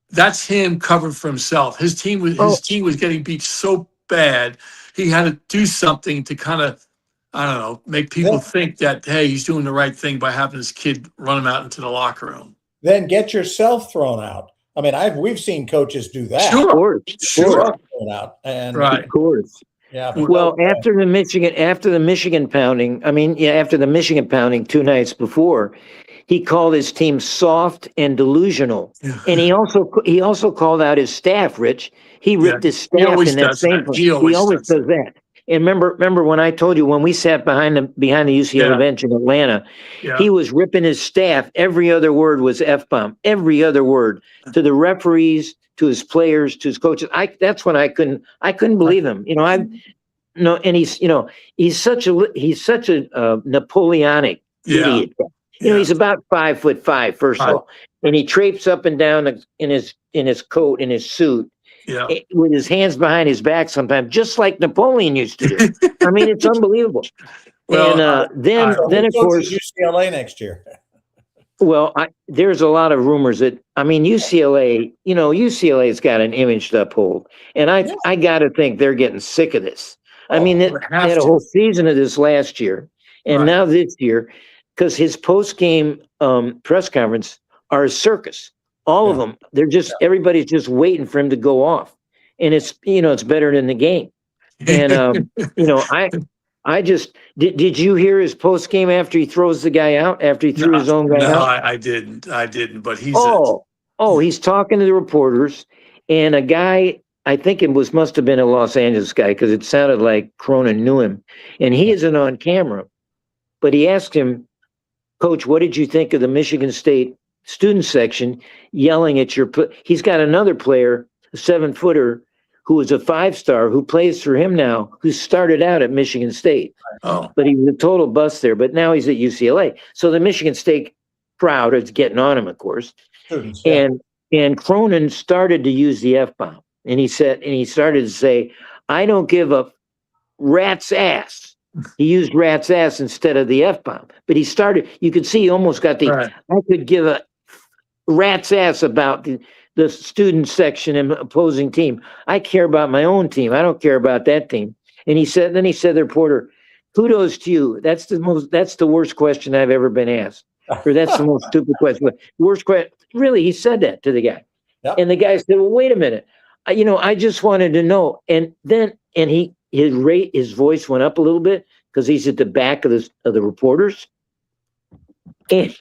That's him covering for himself. His team was getting beat so bad. He had to do something to kind of, I don't know, make people think that, hey, he's doing the right thing by having his kid run him out into the locker room. Then get yourself thrown out. I mean, we've seen coaches do that. Sure. Thrown out. And of course. Yeah. Well, after the Michigan pounding, after the Michigan pounding 2 nights before, he called his team soft and delusional. Yeah. And he also called out his staff, Rich. He ripped his staff in that same place. He always does that. And remember when I told you when we sat behind the UCLA bench in Atlanta, he was ripping his staff. Every other word was F-bomb. Every other word to the referees, to his players, to his coaches. That's when I couldn't believe him. And he's such a Napoleonic idiot. He's about 5'5", first of all, and he traipses up and down in his coat, in his suit. Yeah. With his hands behind his back sometimes, just like Napoleon used to do. I mean, it's unbelievable. Well, and then of course, UCLA next year. Well, there's a lot of rumors that, UCLA's got an image to uphold. And I got to think they're getting sick of this. They had a whole season of this last year. And now this year, because his post-game press conference are a circus. All of them, everybody's just waiting for him to go off, and it's better than the game. And I just did you hear his post game after he throws the guy out after he threw his own guy out? No, I didn't. But he's he's talking to the reporters, and a guy, I think it must have been a Los Angeles guy because it sounded like Cronin knew him, and he isn't on camera, but he asked him, "Coach, what did you think of the Michigan State student section yelling at he's got another player, a 7-footer, who is a 5-star who plays for him now, who started out at Michigan State. But he was a total bust there, but now he's at UCLA. So the Michigan State crowd is getting on him, of course. Students, yeah. And Cronin started to use the F-bomb. And he started to say, I don't give a rat's ass. He used rat's ass instead of the F-bomb. But he started, you could see he almost got the, right. I could give a rat's ass about the student section and opposing team. I care about my own team. I don't care about that team. And then he said to the reporter, kudos to you. That's the worst question I've ever been asked. Or that's the most stupid question. Worst question. Really, he said that to the guy. Yep. And the guy said, well, wait a minute. I just wanted to know. And then, his voice went up a little bit because he's at the back of the reporters. And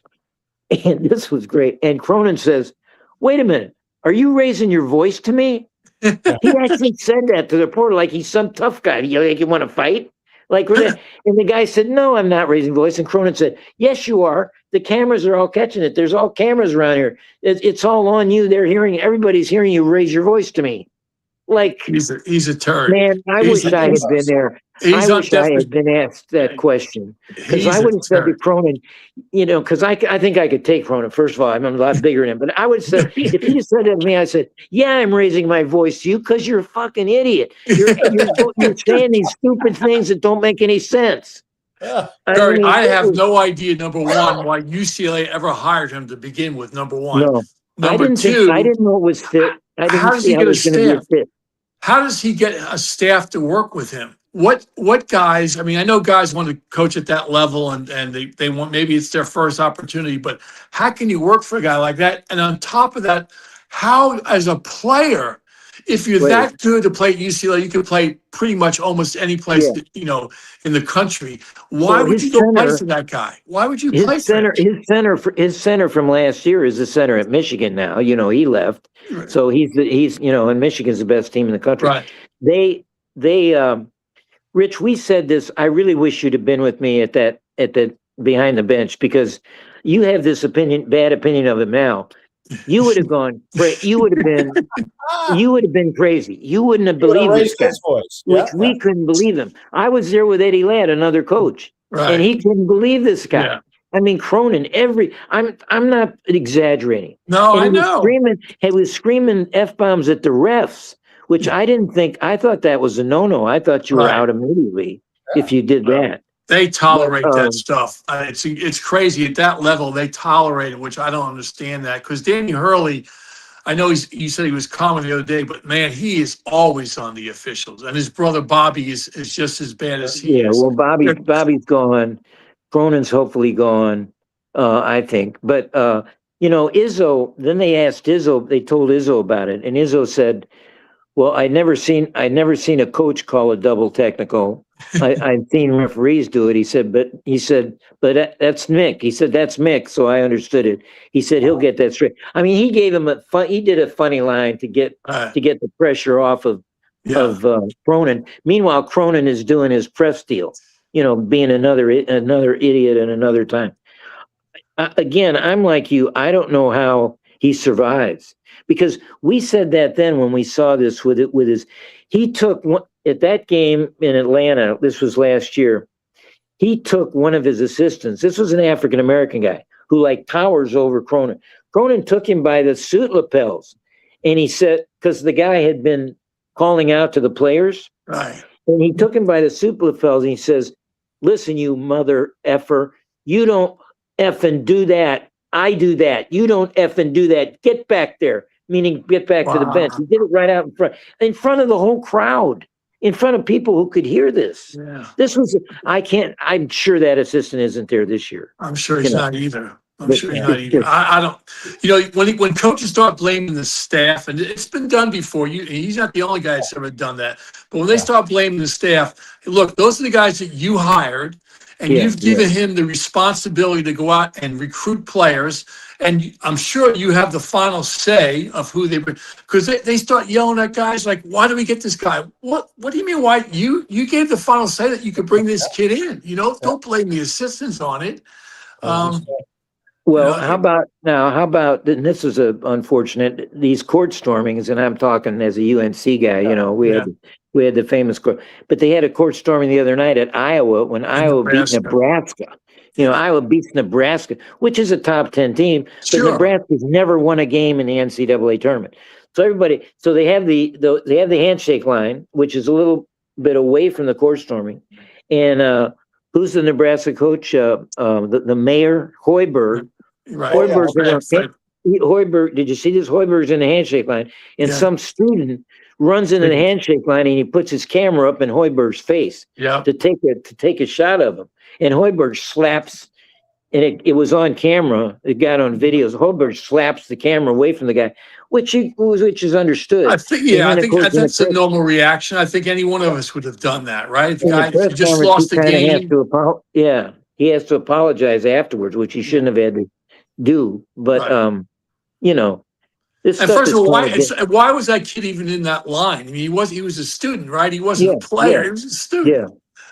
this was great. And Cronin says, wait a minute. Are you raising your voice to me? He actually said that to the reporter like he's some tough guy. You want to fight? And the guy said, no, I'm not raising voice. And Cronin said, yes, you are. The cameras are all catching it. There's all cameras around here. It's all on you. Everybody's hearing you raise your voice to me. Like he's a turd. Man, I wish I had been there. I wish I had been asked that question. Because I would have said to Cronin, because I think I could take Cronin. First of all, I'm a lot bigger than him. But I would have said, if he said that to me, I said, yeah, I'm raising my voice to you because you're a fucking idiot. You're saying these stupid things that don't make any sense. Curry, I have no idea, number one, why UCLA ever hired him to begin with, number one. No. Number two, I didn't know it was fit. How does he get a staff? How does he get a staff to work with him? What guys? I mean, I know guys want to coach at that level, and they want, maybe it's their first opportunity. But how can you work for a guy like that? And on top of that, how as a player, if you're that good to play at UCLA, you can play pretty much almost any place in the country. Why would you go play for that guy? Why would you play for him? His center from last year is the center at Michigan now. He left, right. So he's and Michigan's the best team in the country. Right. They Rich, we said this. I really wish you'd have been with me at the behind the bench because you have this bad opinion of him now. You would have gone. You would have been crazy. You wouldn't have believed this guy. We couldn't believe him. I was there with Eddie Ladd, another coach, right. And he couldn't believe this guy. Yeah. I mean, Cronin. I'm not exaggerating. No, I know. He was screaming F-bombs at the refs, which I didn't think. I thought that was a no-no. I thought you were out immediately if you did that. They tolerate that stuff. It's crazy at that level. They tolerate it, which I don't understand that. Because Danny Hurley, I know you said he was calm the other day, but man, he is always on the officials. And his brother Bobby is just as bad as he is. Yeah, well, Bobby's gone. Cronin's hopefully gone, I think. But Izzo. Then they asked Izzo. They told Izzo about it, and Izzo said, "Well, I'd never seen a coach call a double technical. I've seen referees do it." He said, but that's Mick. He said, that's Mick. So I understood it. He said, he'll get that straight. I mean, he gave him he did a funny line to get the pressure off of Cronin. Meanwhile, Cronin is doing his press deal, being another idiot at another time. Again, I'm like you. I don't know how he survives because we said that then when we saw this with his, he took one. At that game in Atlanta, this was last year, he took one of his assistants. This was an African-American guy who towers over Cronin. Cronin took him by the suit lapels. And he said, because the guy had been calling out to the players. Right. And he took him by the suit lapels and he says, listen, you mother effer, you don't effing do that. I do that. You don't effing do that. Get back there. Meaning get back to the bench. He did it right out in front of the whole crowd. In front of people who could hear this. Yeah. I'm sure that assistant isn't there this year. I'm sure he's not either. I don't, when coaches start blaming the staff, and it's been done before, he's not the only guy that's ever done that. But when they start blaming the staff, look, those are the guys that you hired, and you've given him the responsibility to go out and recruit players. And I'm sure you have the final say of who they bring, because they start yelling at guys like, "Why do we get this guy? What do you mean? Why you gave the final say that you could bring this kid in? Don't blame the assistants on it." Well, how about, and this is unfortunate, these court stormings, and I'm talking as a UNC guy, we had the famous court, but they had a court storming the other night at Iowa when Iowa beat Nebraska. Iowa beats Nebraska, which is a top 10 team, but Nebraska's never won a game in the NCAA tournament. So they have the handshake line, which is a little bit away from the court storming. And who's the Nebraska coach? The mayor, Hoiberg. Right. Hoiberg, did you see this? Hoiberg's in the handshake line, and some student runs into the handshake line, and he puts his camera up in Hoiberg's face to take a shot of him. And Hoiberg slaps, and it was on camera. It got on videos. Hoiberg slaps the camera away from the guy, which is understood. I think that's a normal reaction. I think any one of us would have done that, right? If you just lost the game, he has to apologize afterwards, which he shouldn't have had to do. But this. And first of all, why was that kid even in that line? I mean, he was a student, right? He wasn't a player. He was a student. Yeah.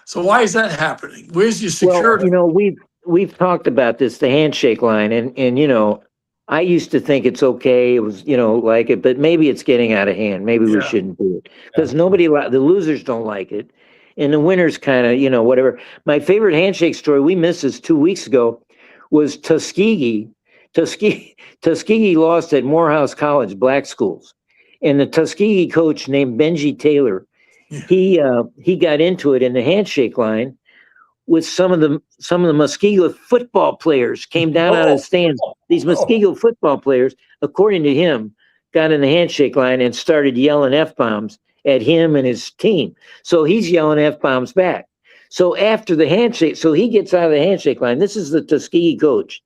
So why is that happening? Where's your security? Well, we've talked about this, the handshake line, and I used to think it's okay. It was, like it, but maybe it's getting out of hand. Maybe we shouldn't do it because the losers don't like it, and the winners kind of, whatever. My favorite handshake story, we missed this 2 weeks ago, was Tuskegee. Tuskegee lost at Morehouse College, black schools, and the Tuskegee coach named Benji Taylor. He got into it in the handshake line with some of the Muskego football players came down out of the stands. These Muskego football players, according to him, got in the handshake line and started yelling F-bombs at him and his team. So he's yelling F-bombs back. So after the handshake, so he gets out of the handshake line. This is the Tuskegee coach,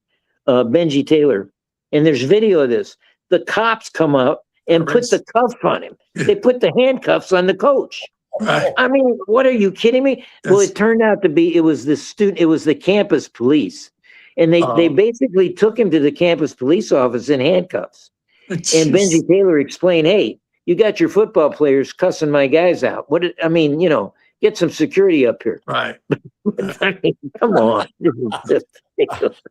Benji Taylor. And there's video of this. The cops come up and put the cuff on him. They put the handcuffs on the coach. Right. I mean, what are you kidding me? Well, it turned out to be, it was the campus police. And they basically took him to the campus police office in handcuffs. And Benji Taylor explained, hey, you got your football players cussing my guys out. Get some security up here. Right. I mean, come on. This is just ridiculous.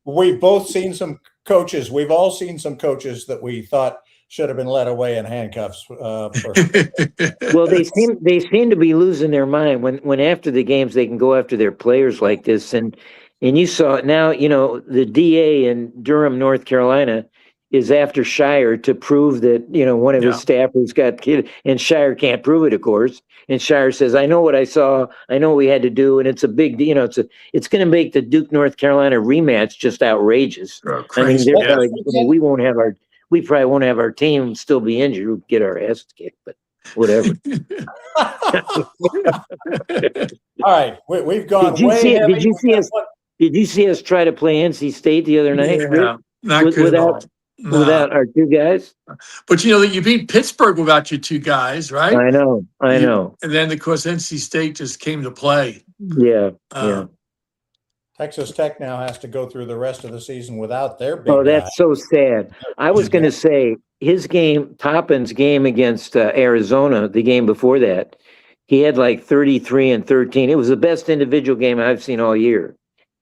We've both seen some coaches. We've all seen some coaches that we thought should have been led away in handcuffs. Well, they seem to be losing their mind when after the games they can go after their players like this. And you saw it now. The DA in Durham, North Carolina, is after Shire to prove that one of his staffers got killed, and Shire can't prove it, of course. And Shire says, "I know what I saw. I know what we had to do, and it's a big, it's going to make the Duke North Carolina rematch just outrageous. I mean, we probably won't have our team still be injured. We'll get our asses kicked, but whatever." All right, we've gone. Did you see us try to play NC State the other night? Yeah, not good at all. Without our two guys. But you beat Pittsburgh without your two guys, right? I know. And then, of course, NC State just came to play. Yeah. Texas Tech now has to go through the rest of the season without their big guy. That's so sad. I was going to say his game, Toppin's game against Arizona, the game before that, he had like 33 and 13. It was the best individual game I've seen all year.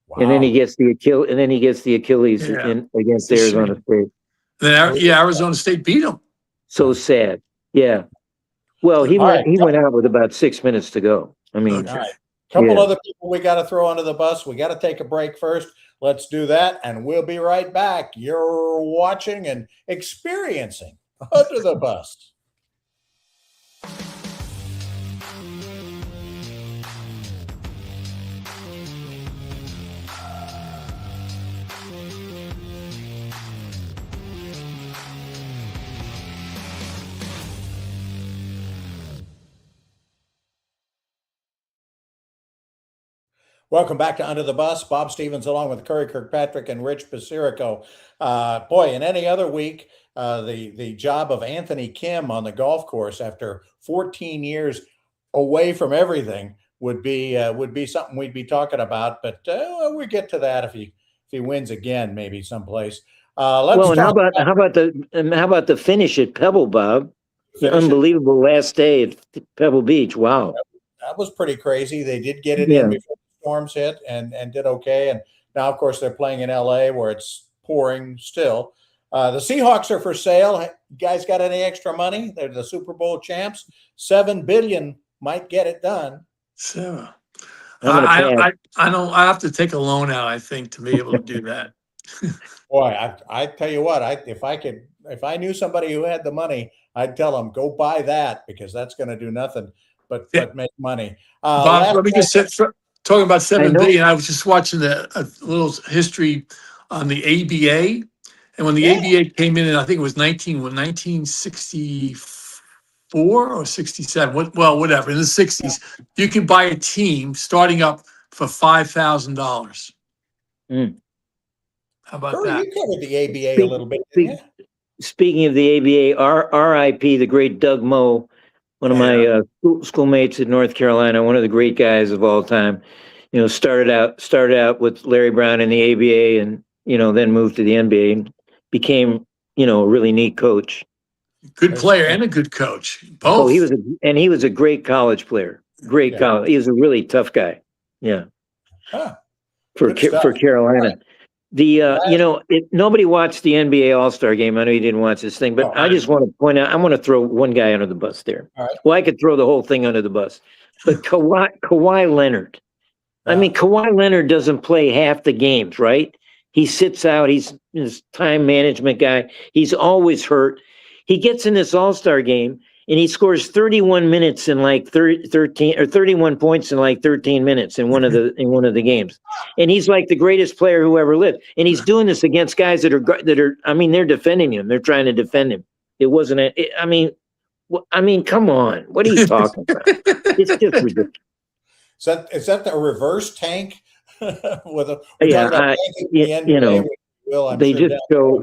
Wow. And then he gets the Achilles against Arizona State. Then Arizona State beat him. So sad. Yeah. Well, he went out with about 6 minutes to go. I mean, all right. Couple other people we got to throw under the bus. We got to take a break first. Let's do that, and we'll be right back. You're watching and experiencing Under the Bus. Welcome back to Under the Bus. Bob Stevens along with Curry Kirkpatrick and Rich Basirico. In any other week, the job of Anthony Kim on the golf course after 14 years away from everything would be something we'd be talking about. But we'll get to that if he wins again, maybe someplace. How about the finish at Pebble, Bob? The unbelievable last day at Pebble Beach. Wow, that was pretty crazy. They did get it in before storms hit and did okay. And now, of course, they're playing in LA where it's pouring still. The Seahawks are for sale. You guys got any extra money? They're the Super Bowl champs. $7 billion might get it done. So I don't. I have to take a loan out, I think, to be able to do that. Boy, I tell you what, if I knew somebody who had the money, I'd tell them go buy that because that's going to do nothing but make money. Bob, let me just talking about 7 billion. I was just watching a little history on the ABA, and when the ABA came in, and I think it was 1964 or 67. Well, whatever. In the 60s, you could buy a team starting up for $5,000. How about that? You covered the ABA a little bit, didn't you? Speaking of the ABA, RIP, the great Doug Moe, one of my schoolmates at North Carolina, one of the great guys of all time. Started out with Larry Brown in the ABA, and then moved to the NBA and became a really neat coach. Good player and a good coach. Both. Oh, he was a great college player. Great college. He was a really tough guy. Yeah. For Carolina. Nobody watched the NBA All-Star game. I know you didn't watch this thing, but I just want to point out, I want to throw one guy under the bus there. All right. Well, I could throw the whole thing under the bus, but Kawhi Leonard. I mean, Kawhi Leonard doesn't play half the games, right? He sits out. He's his time management guy. He's always hurt. He gets in this All-Star game and he scores 31 minutes in like 13 or 31 points in like 13 minutes in one of the games. And he's like the greatest player who ever lived. And he's doing this against guys that are, I mean, they're defending him. They're trying to defend him. It wasn't I mean, come on. What are you talking about? It's just ridiculous. Is that the reverse tank? With a, they just show,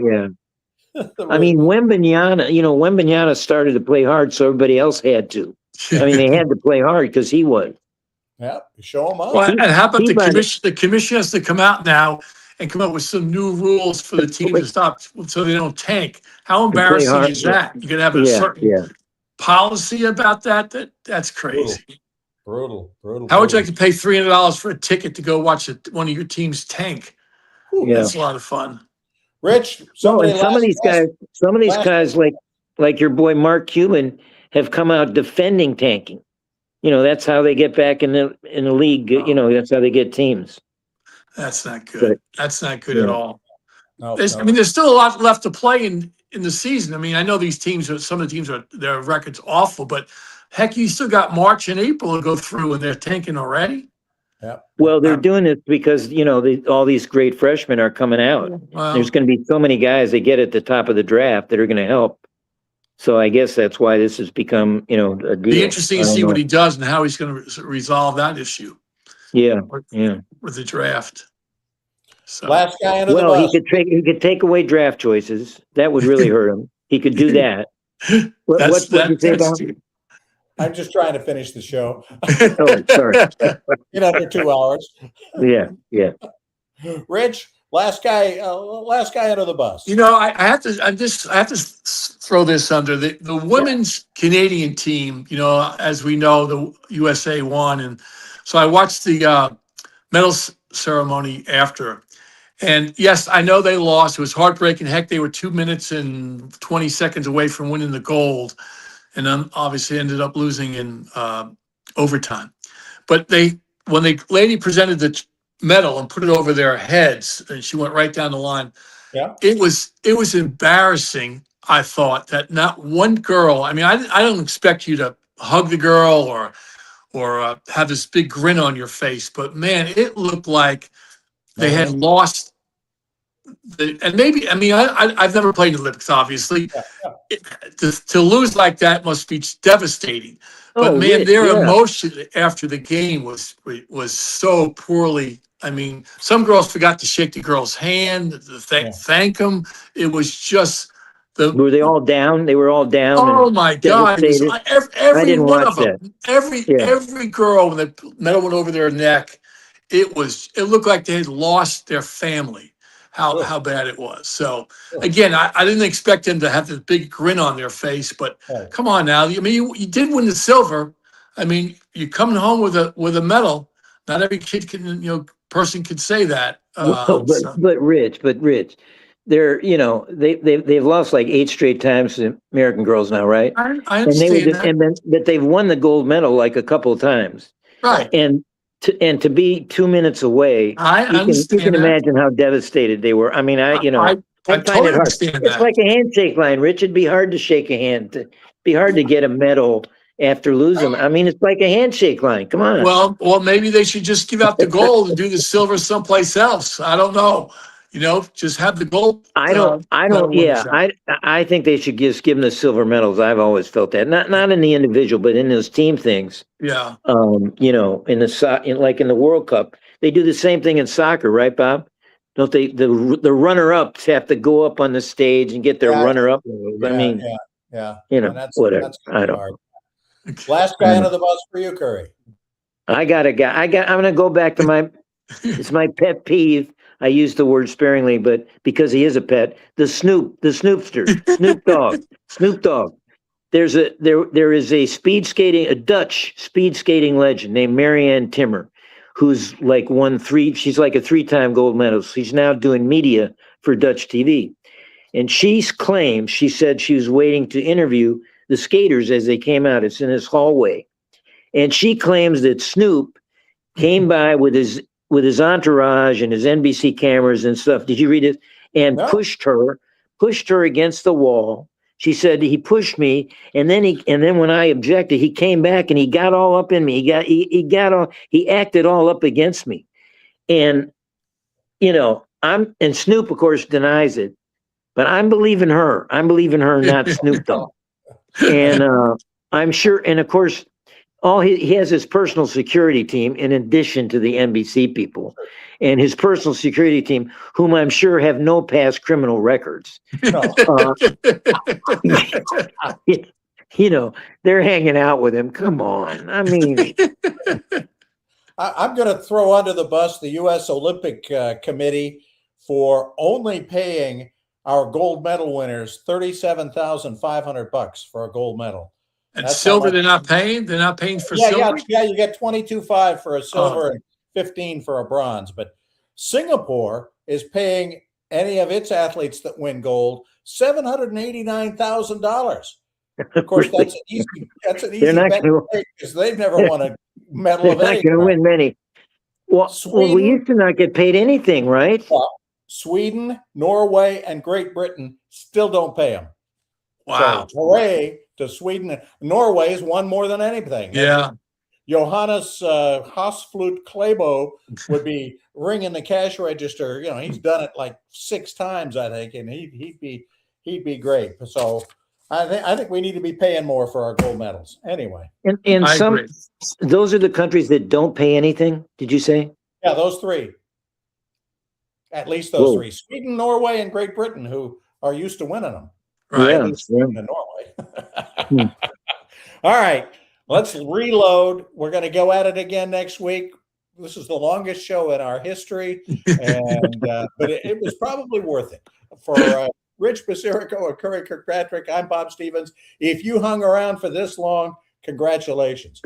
I mean, Wembanyama started to play hard, so everybody else had to. I mean, they had to play hard because he was. Yeah, show them up. Well, and how about the commission? The commission has to come out now and come up with some new rules for the team to stop, so they don't tank. How embarrassing is that? You could have a certain policy about that. That's crazy. Brutal. How would you like to pay $300 for a ticket to go watch one of your team's tank? That's a lot of fun. Rich, some of these guys like your boy Mark Cuban have come out defending tanking. That's how they get back in the league. That's how they get teams. That's not good. That's not good at all. I mean, there's still a lot left to play in the season. I mean, I know some of the teams their record's awful, but heck, you still got March and April to go through, and they're tanking already. Yeah. Well, they're doing it because all these great freshmen are coming out. Well, there's going to be so many guys they get at the top of the draft that are going to help. So I guess that's why this has become a deal. Be interesting to see what he does and how he's going to resolve that issue. Yeah. With the draft. So. Last guy under the bus. He could take away draft choices. That would really hurt him. He could do that. What did you say about him? I'm just trying to finish the show. Oh, sorry. In under 2 hours. Yeah. Rich, last guy under the bus. I have to throw this under the women's Canadian team. As we know, the USA won, and so I watched the medal ceremony after. And yes, I know they lost. It was heartbreaking. Heck, they were 2 minutes and 20 seconds away from winning the gold. And then obviously ended up losing in overtime. But when the lady presented the medal and put it over their heads, and she went right down the line, it was embarrassing, I thought, that not one girl, I mean, I don't expect you to hug the girl or have this big grin on your face, but man, it looked like they had lost. And maybe, I mean, I've never played in the Olympics, obviously. To lose like that must be devastating. But man, their emotion after the game was so poorly. I mean, some girls forgot to shake the girl's hand, to thank them. It was just were they all down? They were all down. Oh my God! Every one of them, every girl when the medal went over their neck, it looked like they had lost their family. How bad it was. So again, I didn't expect them to have this big grin on their face, but come on now. I mean, you did win the silver. I mean, you're coming home with a medal. Not every kid person could say that. But Rich, they're they've lost like 8 straight times to American girls now, right? I understand but they've won the gold medal like a couple of times. Right. And to be 2 minutes away, I understand you can that. imagine how devastated they were. I mean, I find totally it hard. understand It's that. like a handshake line, Rich. It'd be hard to shake a hand. It'd be hard to get a medal after losing. I mean, it's like a handshake line. Come on. Well, maybe they should just give out the gold and do the silver someplace else. I don't know. Just have the gold. I think they should just give them the silver medals. I've always felt that. Not in the individual, but in those team things. Yeah. In the World Cup, they do the same thing in soccer, right, Bob? Don't they? The runner-ups have to go up on the stage and get their runner-up. Whatever. I don't know. Last guy under the bus for you, Curry. I got a guy. I'm going to go back to my. It's my pet peeve. I use the word sparingly, but because he is a pet, the Snoopster, Snoop Dogg. There is a Dutch speed skating legend named Marianne Timmer, who's she's like a 3-time gold medalist. She's now doing media for Dutch TV. And she said she was waiting to interview the skaters as they came out. It's in this hallway. And she claims that Snoop came by with his entourage and his NBC cameras and stuff. Did you read it? And pushed her against the wall. She said he pushed me, and then when I objected, he came back and he got all up in me. He acted all up against me, and Snoop, of course, denies it, but I'm believing her. I'm believing her, not Snoop Dogg. And I'm sure, and of course, he has his personal security team in addition to the NBC people, and his personal security team, whom I'm sure have no past criminal records. They're hanging out with him. Come on. I mean, I'm going to throw under the bus the U.S. Olympic Committee for only paying our gold medal winners $37,500 for a gold medal. And that's silver, they're not paying. They're not paying for silver. Yeah, you get $22,500 for a silver and $15,000 for a bronze. But Singapore is paying any of its athletes that win gold $789,000. Of course, that's an easy bet because they've never won a medal of any. They're not going to win many. Well, we used to not get paid anything, right? Sweden, Norway, and Great Britain still don't pay them. Wow! So, hooray to Sweden. Norway's won more than anything. Yeah. Johannes Hausflut Klæbo would be ringing the cash register. He's done it like 6 times, I think, and he'd be great. So I think we need to be paying more for our gold medals. Anyway. And those are the countries that don't pay anything. Did you say? Yeah, those 3. At least those 3: Sweden, Norway, and Great Britain, who are used to winning them. Right. Yeah. Norway. All right. Let's reload. We're going to go at it again next week. This is the longest show in our history, and but it was probably worth it. For Rich Basirico and Curry Kirkpatrick, I'm Bob Stevens. If you hung around for this long, congratulations.